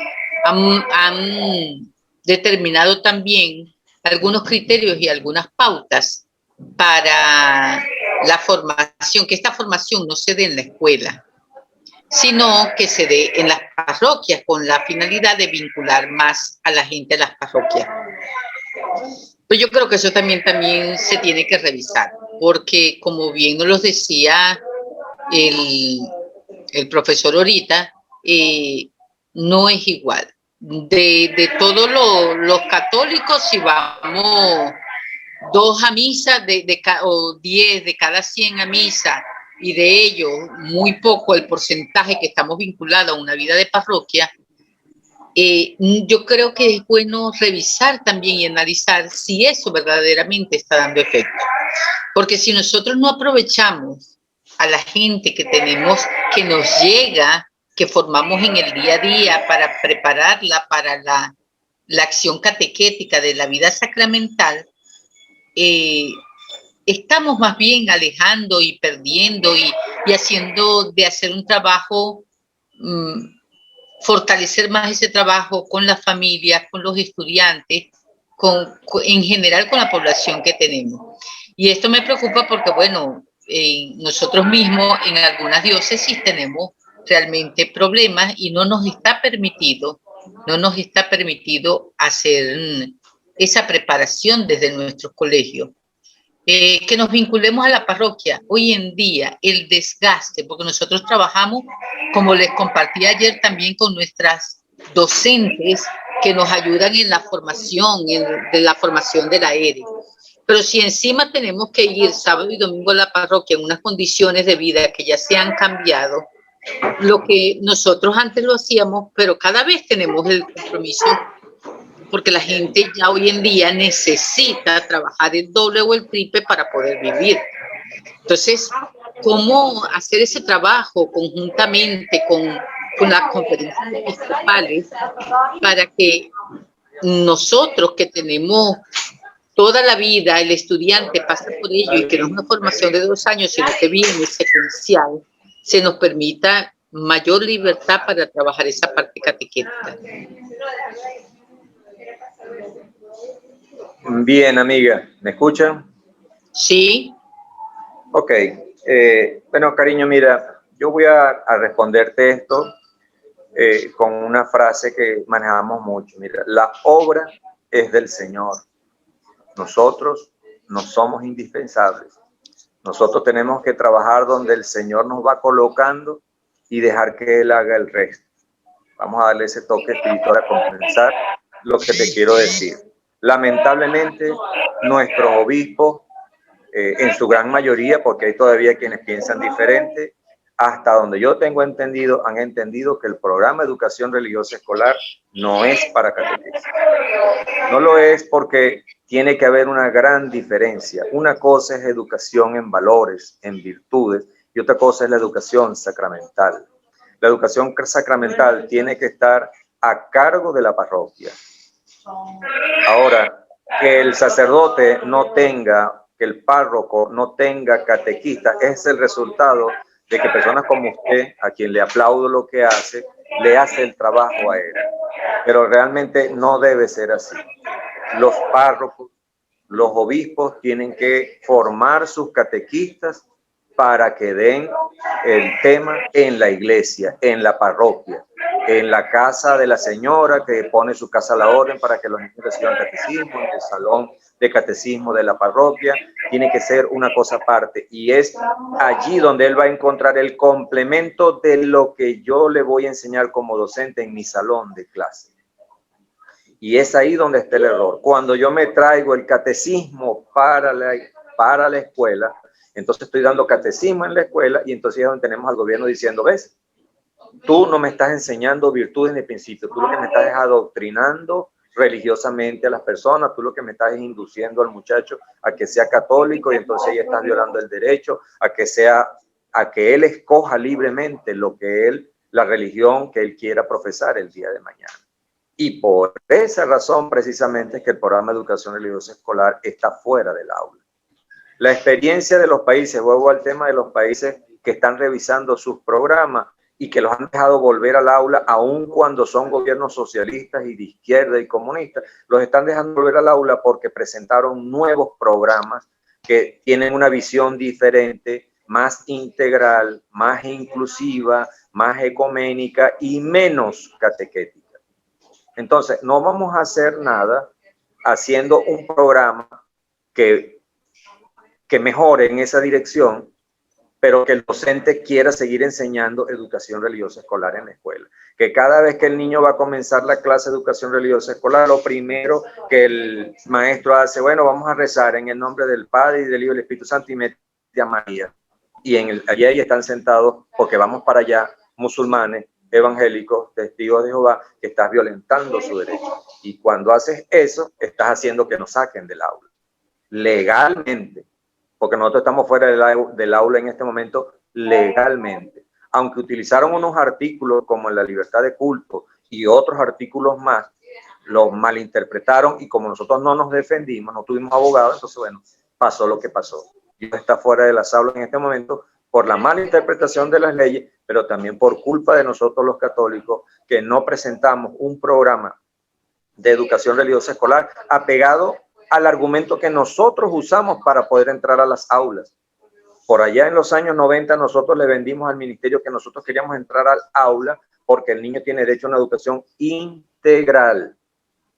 han determinado también algunos criterios y algunas pautas para la formación, que esta formación no se dé en la escuela, sino que se dé en las parroquias, con la finalidad de vincular más a la gente a las parroquias. Pues yo creo que eso también se tiene que revisar, porque como bien nos lo decía el profesor ahorita, no es igual. De todos los católicos, si vamos 2 a misa, o 10 de cada 100 a misa, y de ello muy poco el porcentaje que estamos vinculados a una vida de parroquia, yo creo que es bueno revisar también y analizar si eso verdaderamente está dando efecto. Porque si nosotros no aprovechamos a la gente que tenemos, que nos llega, que formamos en el día a día para prepararla para la acción catequética de la vida sacramental, estamos más bien alejando y perdiendo y hacer un trabajo, fortalecer más ese trabajo con las familias, con los estudiantes, en general con la población que tenemos. Y esto me preocupa porque, bueno, nosotros mismos en algunas diócesis tenemos realmente problemas y no nos está permitido hacer esa preparación desde nuestros colegios. Que nos vinculemos a la parroquia. Hoy en día el desgaste, porque nosotros trabajamos, como les compartí ayer, también con nuestras docentes que nos ayudan en la formación, de la formación de la ERE. Pero si encima tenemos que ir sábado y domingo a la parroquia en unas condiciones de vida que ya se han cambiado, lo que nosotros antes lo hacíamos, pero cada vez tenemos el compromiso, porque la gente ya hoy en día necesita trabajar el doble o el triple para poder vivir. Entonces, ¿cómo hacer ese trabajo conjuntamente con las conferencias episcopales para que nosotros, que tenemos toda la vida, el estudiante pasa por ello y que no es una formación de 2 años, sino que viene secuencial, se nos permita mayor libertad para trabajar esa parte catequética? Bien, amiga, ¿me escuchan? Sí. Ok. Bueno, cariño, mira, yo voy a responderte esto con una frase que manejamos mucho. Mira, la obra es del Señor. Nosotros no somos indispensables. Nosotros tenemos que trabajar donde el Señor nos va colocando y dejar que Él haga el resto. Vamos a darle ese toque espiritual a compensar lo que te quiero decir. Lamentablemente, nuestros obispos, en su gran mayoría, porque hay todavía quienes piensan diferente, hasta donde yo tengo entendido, han entendido que el programa de educación religiosa escolar no es para catequesis. No lo es porque tiene que haber una gran diferencia. Una cosa es educación en valores, en virtudes, y otra cosa es la educación sacramental. La educación sacramental tiene que estar a cargo de la parroquia. Ahora, que el sacerdote no tenga, que el párroco no tenga catequista, es el resultado de que personas como usted, a quien le aplaudo lo que hace, le hace el trabajo a él. Pero realmente no debe ser así. Los párrocos Los obispos tienen que formar sus catequistas para que den el tema en la iglesia, en la parroquia, en la casa de la señora que pone su casa a la orden para que los niños reciban catecismo, en el salón de catecismo de la parroquia. Tiene que ser una cosa aparte, y es allí donde él va a encontrar el complemento de lo que yo le voy a enseñar como docente en mi salón de clase. Y es ahí donde está el error. Cuando yo me traigo el catecismo para la escuela, entonces estoy dando catecismo en la escuela, y entonces es donde tenemos al gobierno diciendo, ¿ves? Tú no me estás enseñando virtudes ni principios, tú lo que me estás es adoctrinando religiosamente a las personas, tú lo que me estás es induciendo al muchacho a que sea católico, y entonces ahí estás violando el derecho a que él escoja libremente la religión que él quiera profesar el día de mañana. Y por esa razón precisamente es que el programa de educación religiosa escolar está fuera del aula. La experiencia de los países, vuelvo al tema de los países que están revisando sus programas y que los han dejado volver al aula, aun cuando son gobiernos socialistas y de izquierda y comunistas, los están dejando volver al aula porque presentaron nuevos programas que tienen una visión diferente, más integral, más inclusiva, más ecuménica y menos catequética. Entonces, no vamos a hacer nada haciendo un programa que mejore en esa dirección, pero que el docente quiera seguir enseñando educación religiosa escolar en la escuela. Que cada vez que el niño va a comenzar la clase de educación religiosa escolar, lo primero que el maestro hace, bueno, vamos a rezar en el nombre del Padre y del Hijo y del Espíritu Santo, y mete a María. Y allí están sentados, porque vamos para allá, musulmanes, evangélicos, testigos de Jehová, que estás violentando su derecho. Y cuando haces eso, estás haciendo que nos saquen del aula. Legalmente. Porque nosotros estamos fuera del aula en este momento legalmente. Aunque utilizaron unos artículos como la libertad de culto y otros artículos más, los malinterpretaron, y como nosotros no nos defendimos, no tuvimos abogados, entonces bueno, pasó lo que pasó. Dios está fuera de las aulas en este momento por la mala interpretación de las leyes, pero también por culpa de nosotros los católicos, que no presentamos un programa de educación religiosa escolar apegado al argumento que nosotros usamos para poder entrar a las aulas. Por allá en los años 90 nosotros le vendimos al ministerio que nosotros queríamos entrar al aula porque el niño tiene derecho a una educación integral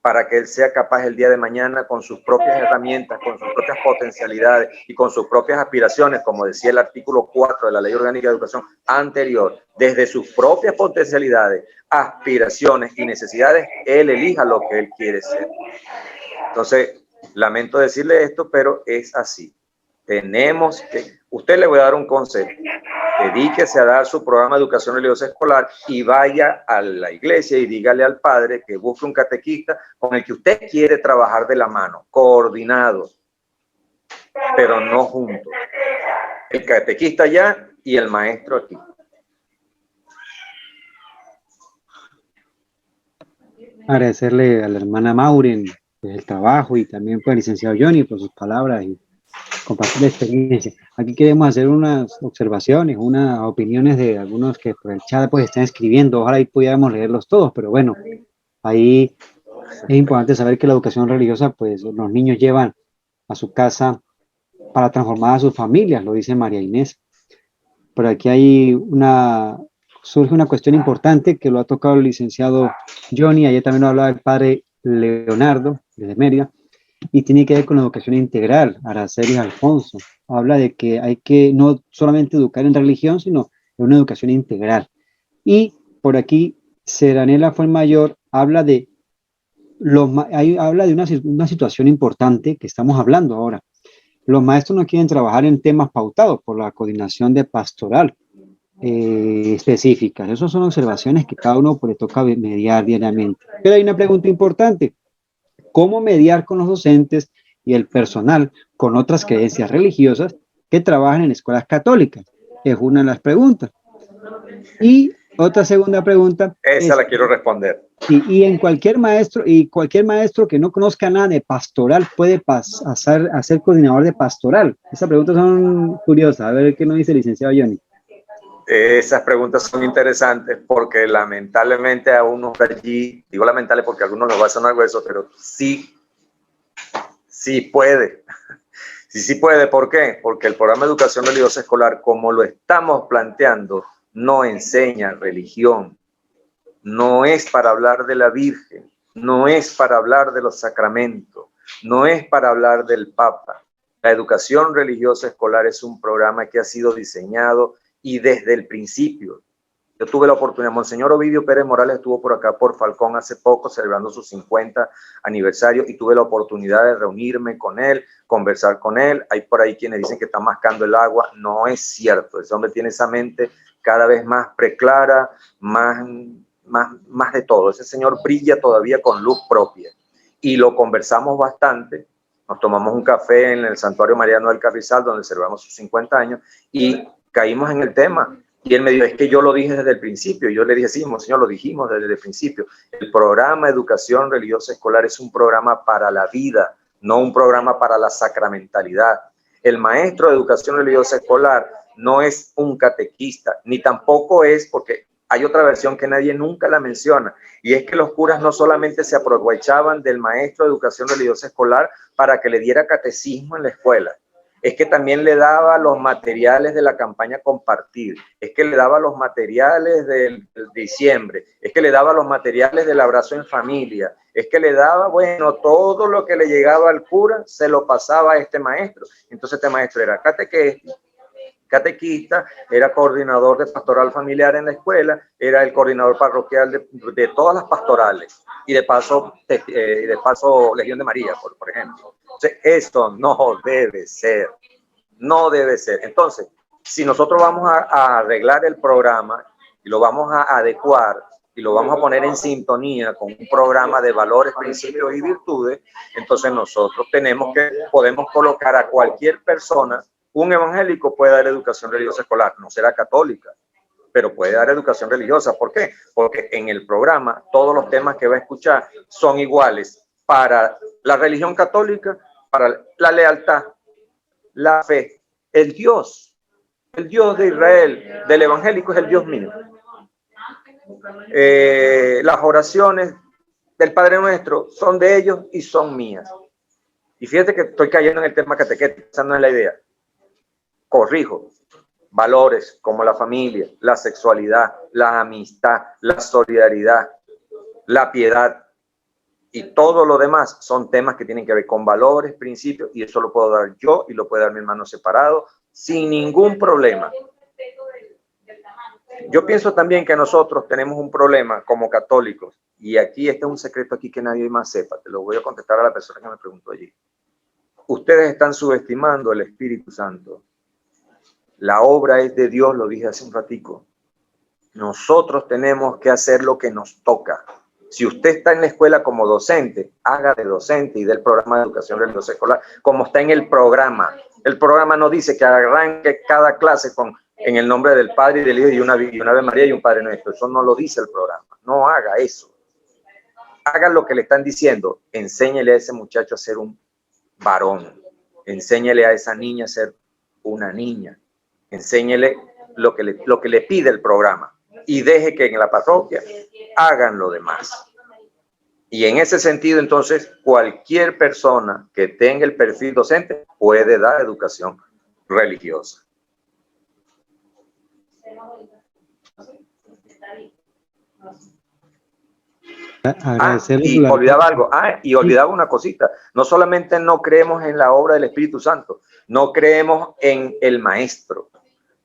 para que él sea capaz el día de mañana, con sus propias herramientas, con sus propias potencialidades y con sus propias aspiraciones, como decía el artículo 4 de la Ley Orgánica de Educación anterior, desde sus propias potencialidades, aspiraciones y necesidades, él elija lo que él quiere ser. Entonces, lamento decirle esto, pero es así. Tenemos que, usted le voy a dar un consejo, dedíquese a dar su programa de educación religiosa escolar y vaya a la iglesia y dígale al padre que busque un catequista con el que usted quiere trabajar de la mano, coordinados, pero no juntos. El catequista allá y el maestro aquí. Agradecerle a la hermana Maureen pues, el trabajo, y también pues, al licenciado Johnny por sus palabras y compartir la experiencia. Aquí queremos hacer unas observaciones, unas opiniones de algunos que por el chat pues están escribiendo. Ojalá ahí pudiéramos leerlos todos, pero bueno, ahí es importante saber que la educación religiosa pues los niños llevan a su casa para transformar a sus familias, lo dice María Inés. Pero aquí hay surge una cuestión importante que lo ha tocado el licenciado Johnny, ayer también lo hablaba el padre Leonardo, desde Mérida, y tiene que ver con la educación integral. Araceli Alfonso habla de que hay que no solamente educar en religión, sino en una educación integral. Y por aquí, Seranela Fuenmayor habla de una situación importante que estamos hablando ahora. Los maestros no quieren trabajar en temas pautados por la coordinación de pastoral específicas. Esas son observaciones que cada uno pues, le toca mediar diariamente. Pero hay una pregunta importante. ¿Cómo mediar con los docentes y el personal con otras creencias religiosas que trabajan en escuelas católicas? Es una de las preguntas. Y otra segunda pregunta. Esa la quiero responder. Y en cualquier maestro que no conozca nada de pastoral puede pasar a ser coordinador de pastoral. Esas preguntas son curiosas. A ver qué nos dice el licenciado Johnny. Esas preguntas son interesantes porque lamentablemente a unos allí, digo lamentable porque a algunos les va a sonar hueso, pero sí Sí puede. Sí puede. ¿Por qué? Porque el programa de educación religiosa escolar, como lo estamos planteando, no enseña religión. No es para hablar de la Virgen, no es para hablar de los sacramentos, no es para hablar del Papa. La educación religiosa escolar es un programa que ha sido diseñado y desde el principio. Yo tuve la oportunidad, Monseñor Ovidio Pérez Morales estuvo por acá por Falcón hace poco celebrando su 50 aniversario y tuve la oportunidad de reunirme con él, conversar con él. Hay por ahí quienes dicen que está mascando el agua. No es cierto. Ese hombre tiene esa mente cada vez más preclara, más de todo. Ese señor brilla todavía con luz propia. Y lo conversamos bastante. Nos tomamos un café en el Santuario Mariano del Carrizal, donde celebramos sus 50 años, y caímos en el tema. Y él me dijo, es que yo lo dije desde el principio. Yo le dije, sí, Monseñor, lo dijimos desde el principio. El programa Educación Religiosa Escolar es un programa para la vida, no un programa para la sacramentalidad. El maestro de Educación Religiosa Escolar no es un catequista, ni tampoco es, porque hay otra versión que nadie nunca la menciona, y es que los curas no solamente se aprovechaban del maestro de Educación Religiosa Escolar para que le diera catecismo en la escuela, es que también le daba los materiales de la campaña Compartir, es que le daba los materiales del diciembre, es que le daba los materiales del abrazo en familia, es que le daba, bueno, todo lo que le llegaba al cura se lo pasaba a este maestro. Entonces este maestro era catequista, era coordinador de pastoral familiar en la escuela, era el coordinador parroquial de todas las pastorales y de paso Legión de María, por ejemplo. Entonces, esto no debe ser, no debe ser. Entonces, si nosotros vamos a arreglar el programa y lo vamos a adecuar y lo vamos a poner en sintonía con un programa de valores, principios y virtudes, entonces nosotros podemos colocar a cualquier persona. Un evangélico puede dar educación religiosa escolar, no será católica, pero puede dar educación religiosa. ¿Por qué? Porque en el programa todos los temas que va a escuchar son iguales para la religión católica, para la lealtad, la fe, el Dios de Israel, del evangélico es el Dios mío. Las oraciones del Padre Nuestro son de ellos y son mías. Y fíjate que estoy cayendo en el tema catequético, esa no es la idea. Corrijo, valores como la familia, la sexualidad, la amistad, la solidaridad, la piedad y todo lo demás son temas que tienen que ver con valores, principios, y eso lo puedo dar yo y lo puede dar mi hermano separado sin ningún problema. Yo pienso también que nosotros tenemos un problema como católicos, y aquí este es un secreto aquí que nadie más sepa, te lo voy a contestar a la persona que me preguntó allí. Ustedes están subestimando el Espíritu Santo. La obra es de Dios, lo dije hace un ratico. Nosotros tenemos que hacer lo que nos toca. Si usted está en la escuela como docente, haga de docente y del programa de educación religiosa escolar, como está en el programa. El programa no dice que arranque cada clase en el nombre del Padre y del Hijo y una Ave María y un Padre Nuestro. Eso no lo dice el programa. No haga eso. Haga lo que le están diciendo. Enséñele a ese muchacho a ser un varón. Enséñele a esa niña a ser una niña. Enséñele lo que le pide el programa y deje que en la parroquia hagan lo demás. Y en ese sentido, entonces, cualquier persona que tenga el perfil docente puede dar educación religiosa. Y olvidaba algo. Y olvidaba una cosita. No solamente no creemos en la obra del Espíritu Santo, no creemos en el maestro.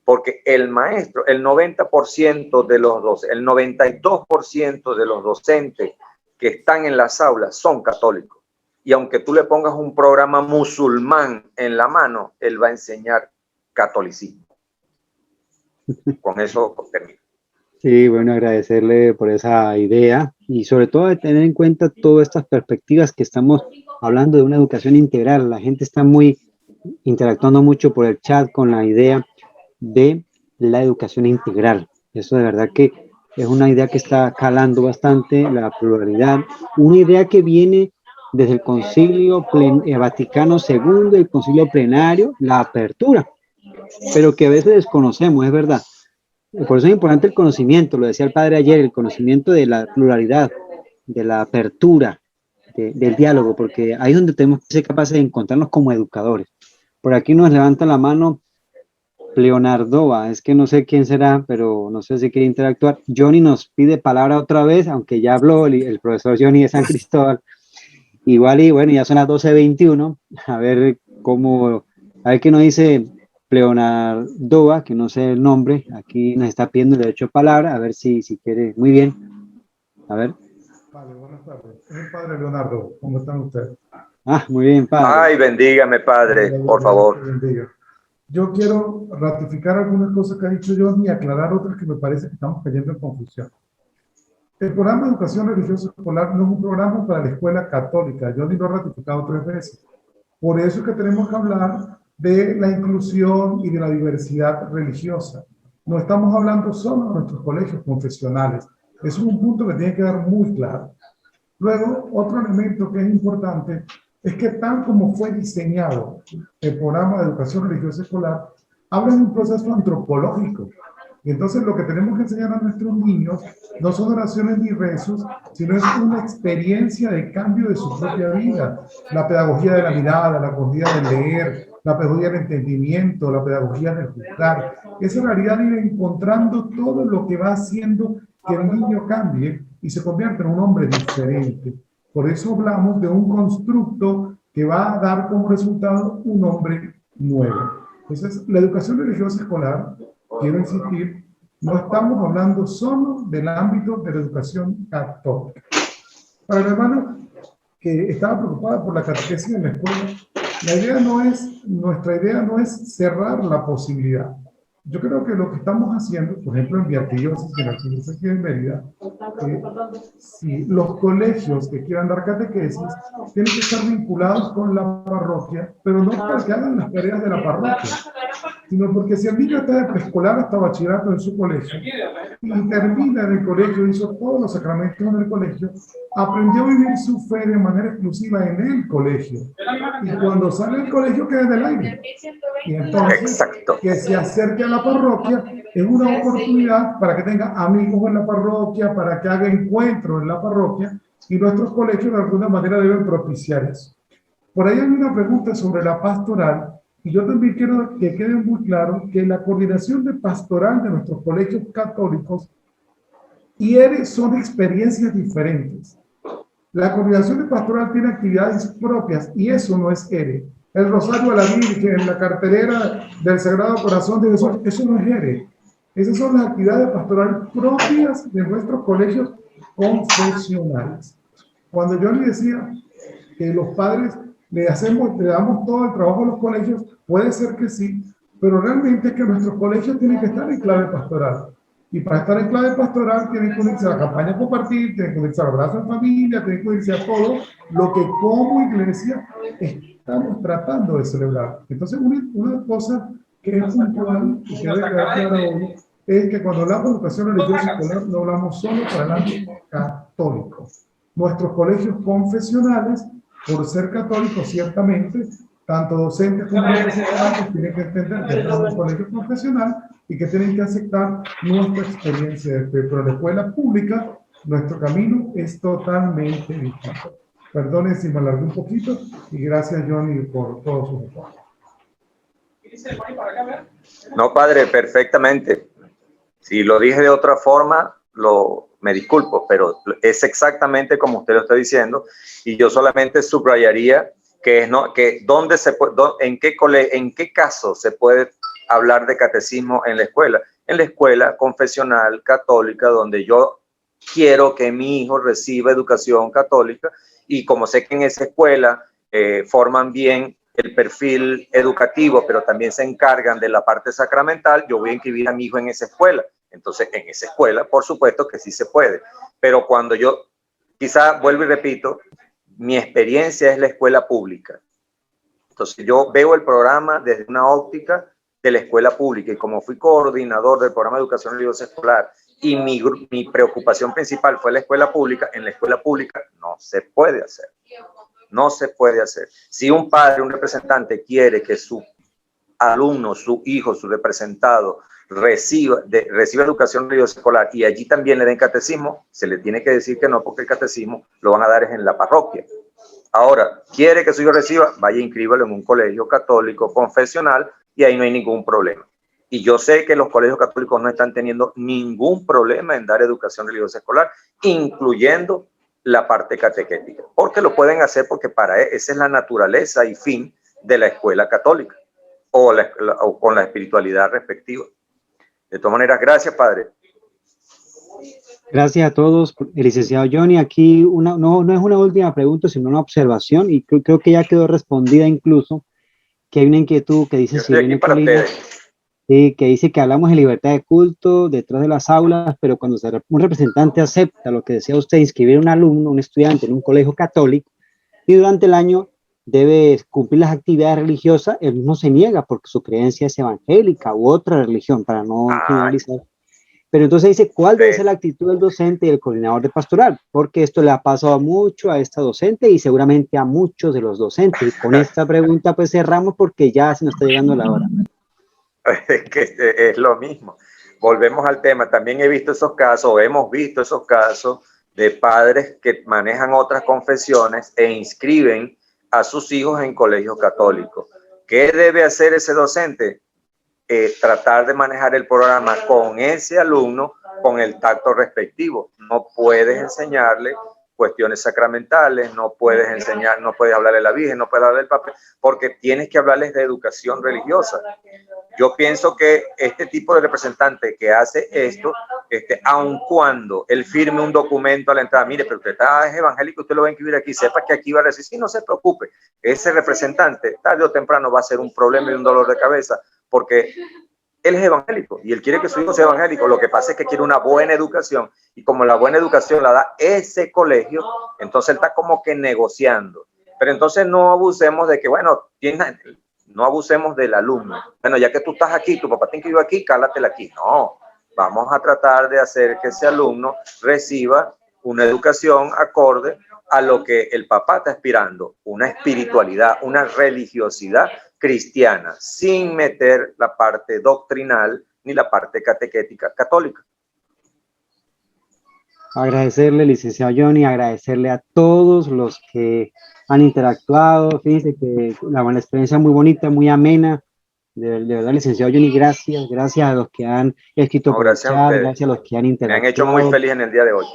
Porque el maestro, el 90% de los docentes, el 92% de los docentes que están en las aulas son católicos. Y aunque tú le pongas un programa musulmán en la mano, él va a enseñar catolicismo. Con eso termino. Sí, bueno, agradecerle por esa idea y sobre todo de tener en cuenta todas estas perspectivas que estamos hablando de una educación integral. La gente está interactuando mucho por el chat con la idea de la educación integral. Eso de verdad que es una idea que está calando bastante, la pluralidad, una idea que viene desde el Concilio Vaticano II, el Concilio Plenario, la apertura, pero que a veces desconocemos, es verdad. Por eso es importante el conocimiento, lo decía el padre ayer, el conocimiento de la pluralidad, de la apertura, del diálogo, porque ahí es donde tenemos que ser capaces de encontrarnos como educadores. Por aquí nos levanta la mano Leonardova, es que no sé quién será, pero no sé si quiere interactuar. Johnny nos pide palabra otra vez, aunque ya habló el profesor Johnny de San Cristóbal. Igual y bueno, ya son las 12:21, a ver qué nos dice Leonardova, que no sé el nombre, aquí nos está pidiendo el derecho de palabra, a ver si quiere. Muy bien, a ver. Vale, buenas tardes. Es el padre Leonardo, ¿cómo están ustedes? Ah, muy bien, padre. Ay, bendígame, padre, por favor. Yo quiero ratificar algunas cosas que ha dicho Johnny y aclarar otras que me parece que estamos cayendo en confusión. El programa de educación religiosa escolar no es un programa para la escuela católica. Johnny lo ha ratificado 3 veces. Por eso es que tenemos que hablar de la inclusión y de la diversidad religiosa. No estamos hablando solo de nuestros colegios confesionales. Eso es un punto que tiene que quedar muy claro. Luego, otro elemento que es importante es que tal como fue diseñado el programa de educación religiosa escolar, habla de un proceso antropológico. Y entonces lo que tenemos que enseñar a nuestros niños no son oraciones ni rezos, sino es una experiencia de cambio de su propia vida. La pedagogía de la mirada, la pedagogía del leer, la pedagogía del entendimiento, la pedagogía del juzgar. Esa realidad ir encontrando todo lo que va haciendo que el niño cambie y se convierta en un hombre diferente. Por eso hablamos de un constructo que va a dar como resultado un hombre nuevo. Entonces, la educación religiosa escolar, quiero insistir, no estamos hablando solo del ámbito de la educación católica. Para la hermana que estaba preocupada por la catequesis en la escuela, nuestra idea no es cerrar la posibilidad. Yo creo que lo que estamos haciendo, por ejemplo, en mi arquidiócesis, en la arquidiócesis de Mérida, si los colegios que quieran dar catequesis tienen que estar vinculados con la parroquia, pero no para que hagan las tareas de la parroquia, sino porque si el niño está de preescolar hasta bachillerato en su colegio y termina en el colegio, hizo todos los sacramentos en el colegio, aprendió a vivir su fe de manera exclusiva en el colegio, y cuando sale del colegio queda en el aire. Y entonces, exacto, que se acerque a la parroquia es una oportunidad para que tenga amigos en la parroquia, para que haga encuentros en la parroquia, y nuestros colegios de alguna manera deben propiciar eso. Por ahí hay una pregunta sobre la pastoral, y yo también quiero que quede muy claro que la coordinación de pastoral de nuestros colegios católicos y ERE son experiencias diferentes. La coordinación de pastoral tiene actividades propias y eso no es ERE. El Rosario a la Virgen, la cartelera del Sagrado Corazón de Jesús, eso no es ERE. Esas son las actividades pastorales propias de nuestros colegios confesionales. Cuando yo le decía que los padres le damos todo el trabajo a los colegios, puede ser que sí, pero realmente es que nuestros colegios tienen que estar en clave pastoral. Y para estar en clave pastoral tienen que unirse a la campaña compartir, tienen que unirse al abrazo en familia, tienen que unirse a todo lo que como iglesia estamos tratando de celebrar. Entonces, una cosa que es puntual y que debe quedar clara hoy es que cuando hablamos de educación religiosa escolar no hablamos solo para el ámbito católico. Nuestros colegios confesionales, por ser católicos ciertamente, tanto docentes como representantes tienen que entender que estamos en un colegio confesional y que tienen que aceptar nuestra experiencia de fe. Pero en la escuela pública, nuestro camino es totalmente distinto. Perdone si me alargué un poquito y gracias, Johnny, por todo su apoyo. No, padre, perfectamente. Si lo dije de otra forma, me disculpo, pero es exactamente como usted lo está diciendo, y yo solamente subrayaría que dónde se puede, en qué caso se puede hablar de catecismo en la escuela confesional católica, donde yo quiero que mi hijo reciba educación católica, y como sé que en esa escuela forman bien el perfil educativo, pero también se encargan de la parte sacramental, yo voy a inscribir a mi hijo en esa escuela. Entonces, en esa escuela, por supuesto que sí se puede. Pero cuando yo, quizá vuelvo y repito, mi experiencia es la escuela pública. Entonces, yo veo el programa desde una óptica de la escuela pública. Y como fui coordinador del programa de educación religiosa escolar y mi preocupación principal fue la escuela pública, en la escuela pública no se puede hacer. No se puede hacer. Si un padre, un representante quiere que su alumno, su hijo, su representado reciba educación religiosa escolar y allí también le den catecismo, se le tiene que decir que no, porque el catecismo lo van a dar en la parroquia. Ahora, quiere que su hijo reciba, vaya, inscríbalo en un colegio católico confesional y ahí no hay ningún problema. Y yo sé que los colegios católicos no están teniendo ningún problema en dar educación religiosa escolar, incluyendo la parte catequética, porque lo pueden hacer porque esa es la naturaleza y fin de la escuela católica o con la espiritualidad respectiva. De todas maneras, gracias, padre. Gracias a todos, el licenciado Johnny. Aquí no es una última pregunta, sino una observación, y creo que ya quedó respondida incluso, que hay una inquietud que dice, si viene Colina, que dice que hablamos de libertad de culto detrás de las aulas, pero cuando un representante acepta lo que decía usted, inscribir a un alumno, un estudiante en un colegio católico, y durante el año debe cumplir las actividades religiosas, él mismo se niega porque su creencia es evangélica u otra religión, para no generalizar. Pero entonces dice, ¿cuál debe ser la actitud del docente y del coordinador de pastoral? Porque esto le ha pasado mucho a esta docente y seguramente a muchos de los docentes. Y con esta pregunta pues cerramos porque ya se nos está llegando la hora. Es que es lo mismo. Volvemos al tema. También he visto esos casos, o hemos visto esos casos de padres que manejan otras confesiones e inscriben a sus hijos en colegios católicos. ¿Qué debe hacer ese docente? Tratar de manejar el programa con ese alumno con el tacto respectivo. No puedes enseñarle cuestiones sacramentales, no puedes hablarle de la Virgen, no puedes hablarle del Papa, porque tienes que hablarles de educación religiosa. Yo pienso que este tipo de representante que hace esto, aun cuando él firme un documento a la entrada, mire, pero usted es evangélico, usted lo va a inscribir aquí, sepa que aquí va a decir, sí, no se preocupe, ese representante tarde o temprano va a ser un problema y un dolor de cabeza, porque él es evangélico y él quiere que su hijo sea evangélico. Lo que pasa es que quiere una buena educación, y como la buena educación la da ese colegio, entonces él está como que negociando. Pero entonces no abusemos de que, bueno, no abusemos del alumno. Bueno, ya que tú estás aquí, tu papá te inscribió aquí, cálatela aquí. No, vamos a tratar de hacer que ese alumno reciba una educación acorde a lo que el papá está aspirando, una espiritualidad, una religiosidad cristiana, sin meter la parte doctrinal ni la parte catequética católica. Agradecerle, licenciado Johnny, agradecerle a todos los que han interactuado. Fíjense que la experiencia muy bonita, muy amena. De verdad, licenciado Johnny, gracias a los que han escrito por el chat, gracias a los que han interactuado. Me han hecho muy feliz en el día de hoy.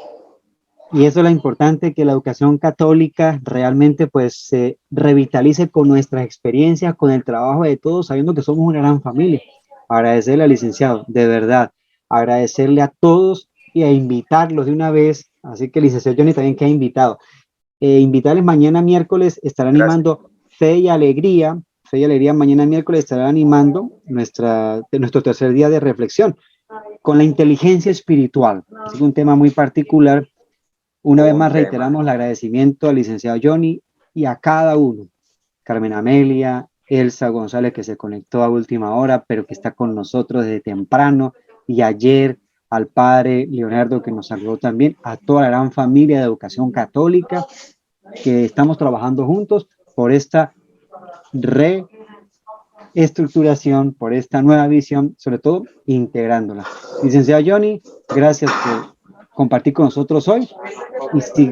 Y eso es lo importante, que la educación católica realmente pues se revitalice con nuestras experiencias, con el trabajo de todos, sabiendo que somos una gran familia. Agradecerle al licenciado, de verdad, agradecerle a todos y a invitarlos de una vez, así que el licenciado Johnny también que ha invitado. Invitarles mañana miércoles, estará animando Fe y Alegría mañana miércoles estará animando nuestro tercer día de reflexión con la inteligencia espiritual. Es un tema muy particular. Una vez más reiteramos el agradecimiento al licenciado Johnny y a cada uno. Carmen Amelia, Elsa González, que se conectó a última hora, pero que está con nosotros desde temprano, y ayer al padre Leonardo, que nos saludó también, a toda la gran familia de Educación Católica, que estamos trabajando juntos por esta reestructuración, por esta nueva visión, sobre todo integrándola. Licenciado Johnny, gracias por compartir con nosotros hoy.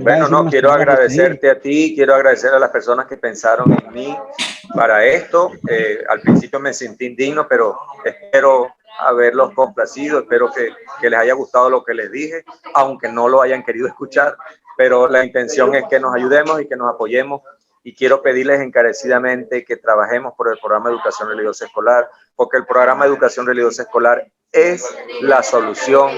Bueno, quiero agradecerte a ti, quiero agradecer a las personas que pensaron en mí para esto. Al principio me sentí indigno, pero espero haberlos complacido, espero que les haya gustado lo que les dije, aunque no lo hayan querido escuchar, pero la intención es que nos ayudemos y que nos apoyemos, y quiero pedirles encarecidamente que trabajemos por el programa de Educación Religiosa Escolar, porque el programa de Educación Religiosa Escolar es la solución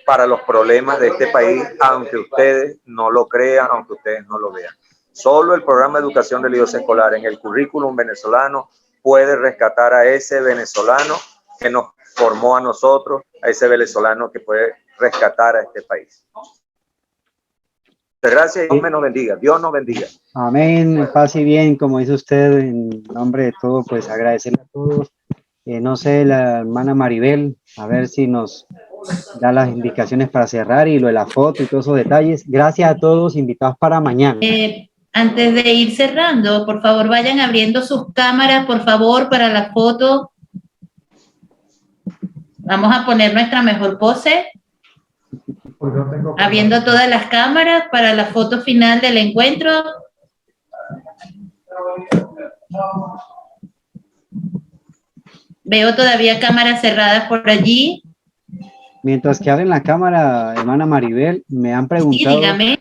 para los problemas de este país, aunque ustedes no lo crean, aunque ustedes no lo vean. Solo el programa de Educación Religiosa Escolar en el currículum venezolano puede rescatar a ese venezolano que nos formó a nosotros, a ese venezolano que puede rescatar a este país. Gracias y Dios nos bendiga. Dios nos bendiga. Amén, paz y bien, como dice usted, en nombre de todo, pues agradecerle a todos. No sé, la hermana Maribel, a ver si nos da las indicaciones para cerrar y lo de la foto y todos esos detalles. Gracias a todos, invitados para mañana. Antes de ir cerrando, por favor, vayan abriendo sus cámaras, por favor, para la foto. Vamos a poner nuestra mejor pose. Abriendo todas las cámaras para la foto final del encuentro. Veo todavía cámaras cerradas por allí. Mientras que abren la cámara, hermana Maribel, me han Sí, preguntado dígame.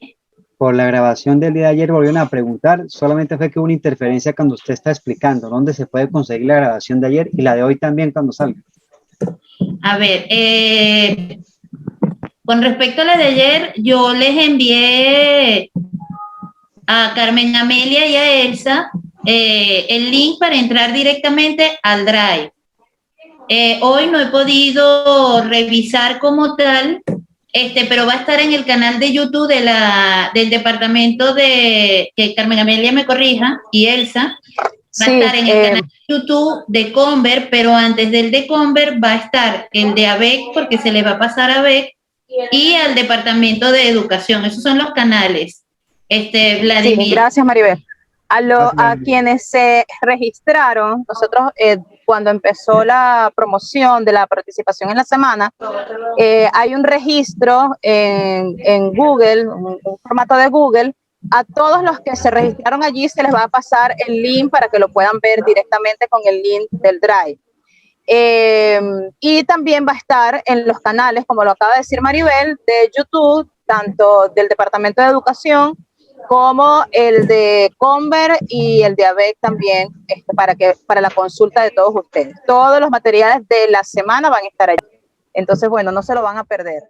por la grabación del día de ayer, volvieron a preguntar, solamente fue que hubo una interferencia cuando usted está explicando dónde se puede conseguir la grabación de ayer y la de hoy también cuando salga. A ver, con respecto a la de ayer, yo les envié a Carmen Amelia y a Elsa el link para entrar directamente al Drive. Hoy no he podido revisar como tal, pero va a estar en el canal de YouTube del departamento de, que Carmen Amelia me corrija, y Elsa, va a estar en el canal de YouTube de Conver, pero antes del de Conver va a estar el de ABEC, porque se le va a pasar a ABEC, y al departamento de educación. Esos son los canales. Vladimir. Sí, gracias, Maribel. A quienes se registraron, nosotros cuando empezó la promoción de la participación en la semana, hay un registro en Google, un formato de Google. A todos los que se registraron allí se les va a pasar el link para que lo puedan ver directamente con el link del Drive. Y también va a estar en los canales, como lo acaba de decir Maribel, de YouTube, tanto del Departamento de Educación como el de Conver y el de ABEC también, para la consulta de todos ustedes. Todos los materiales de la semana van a estar allí. Entonces, bueno, no se lo van a perder.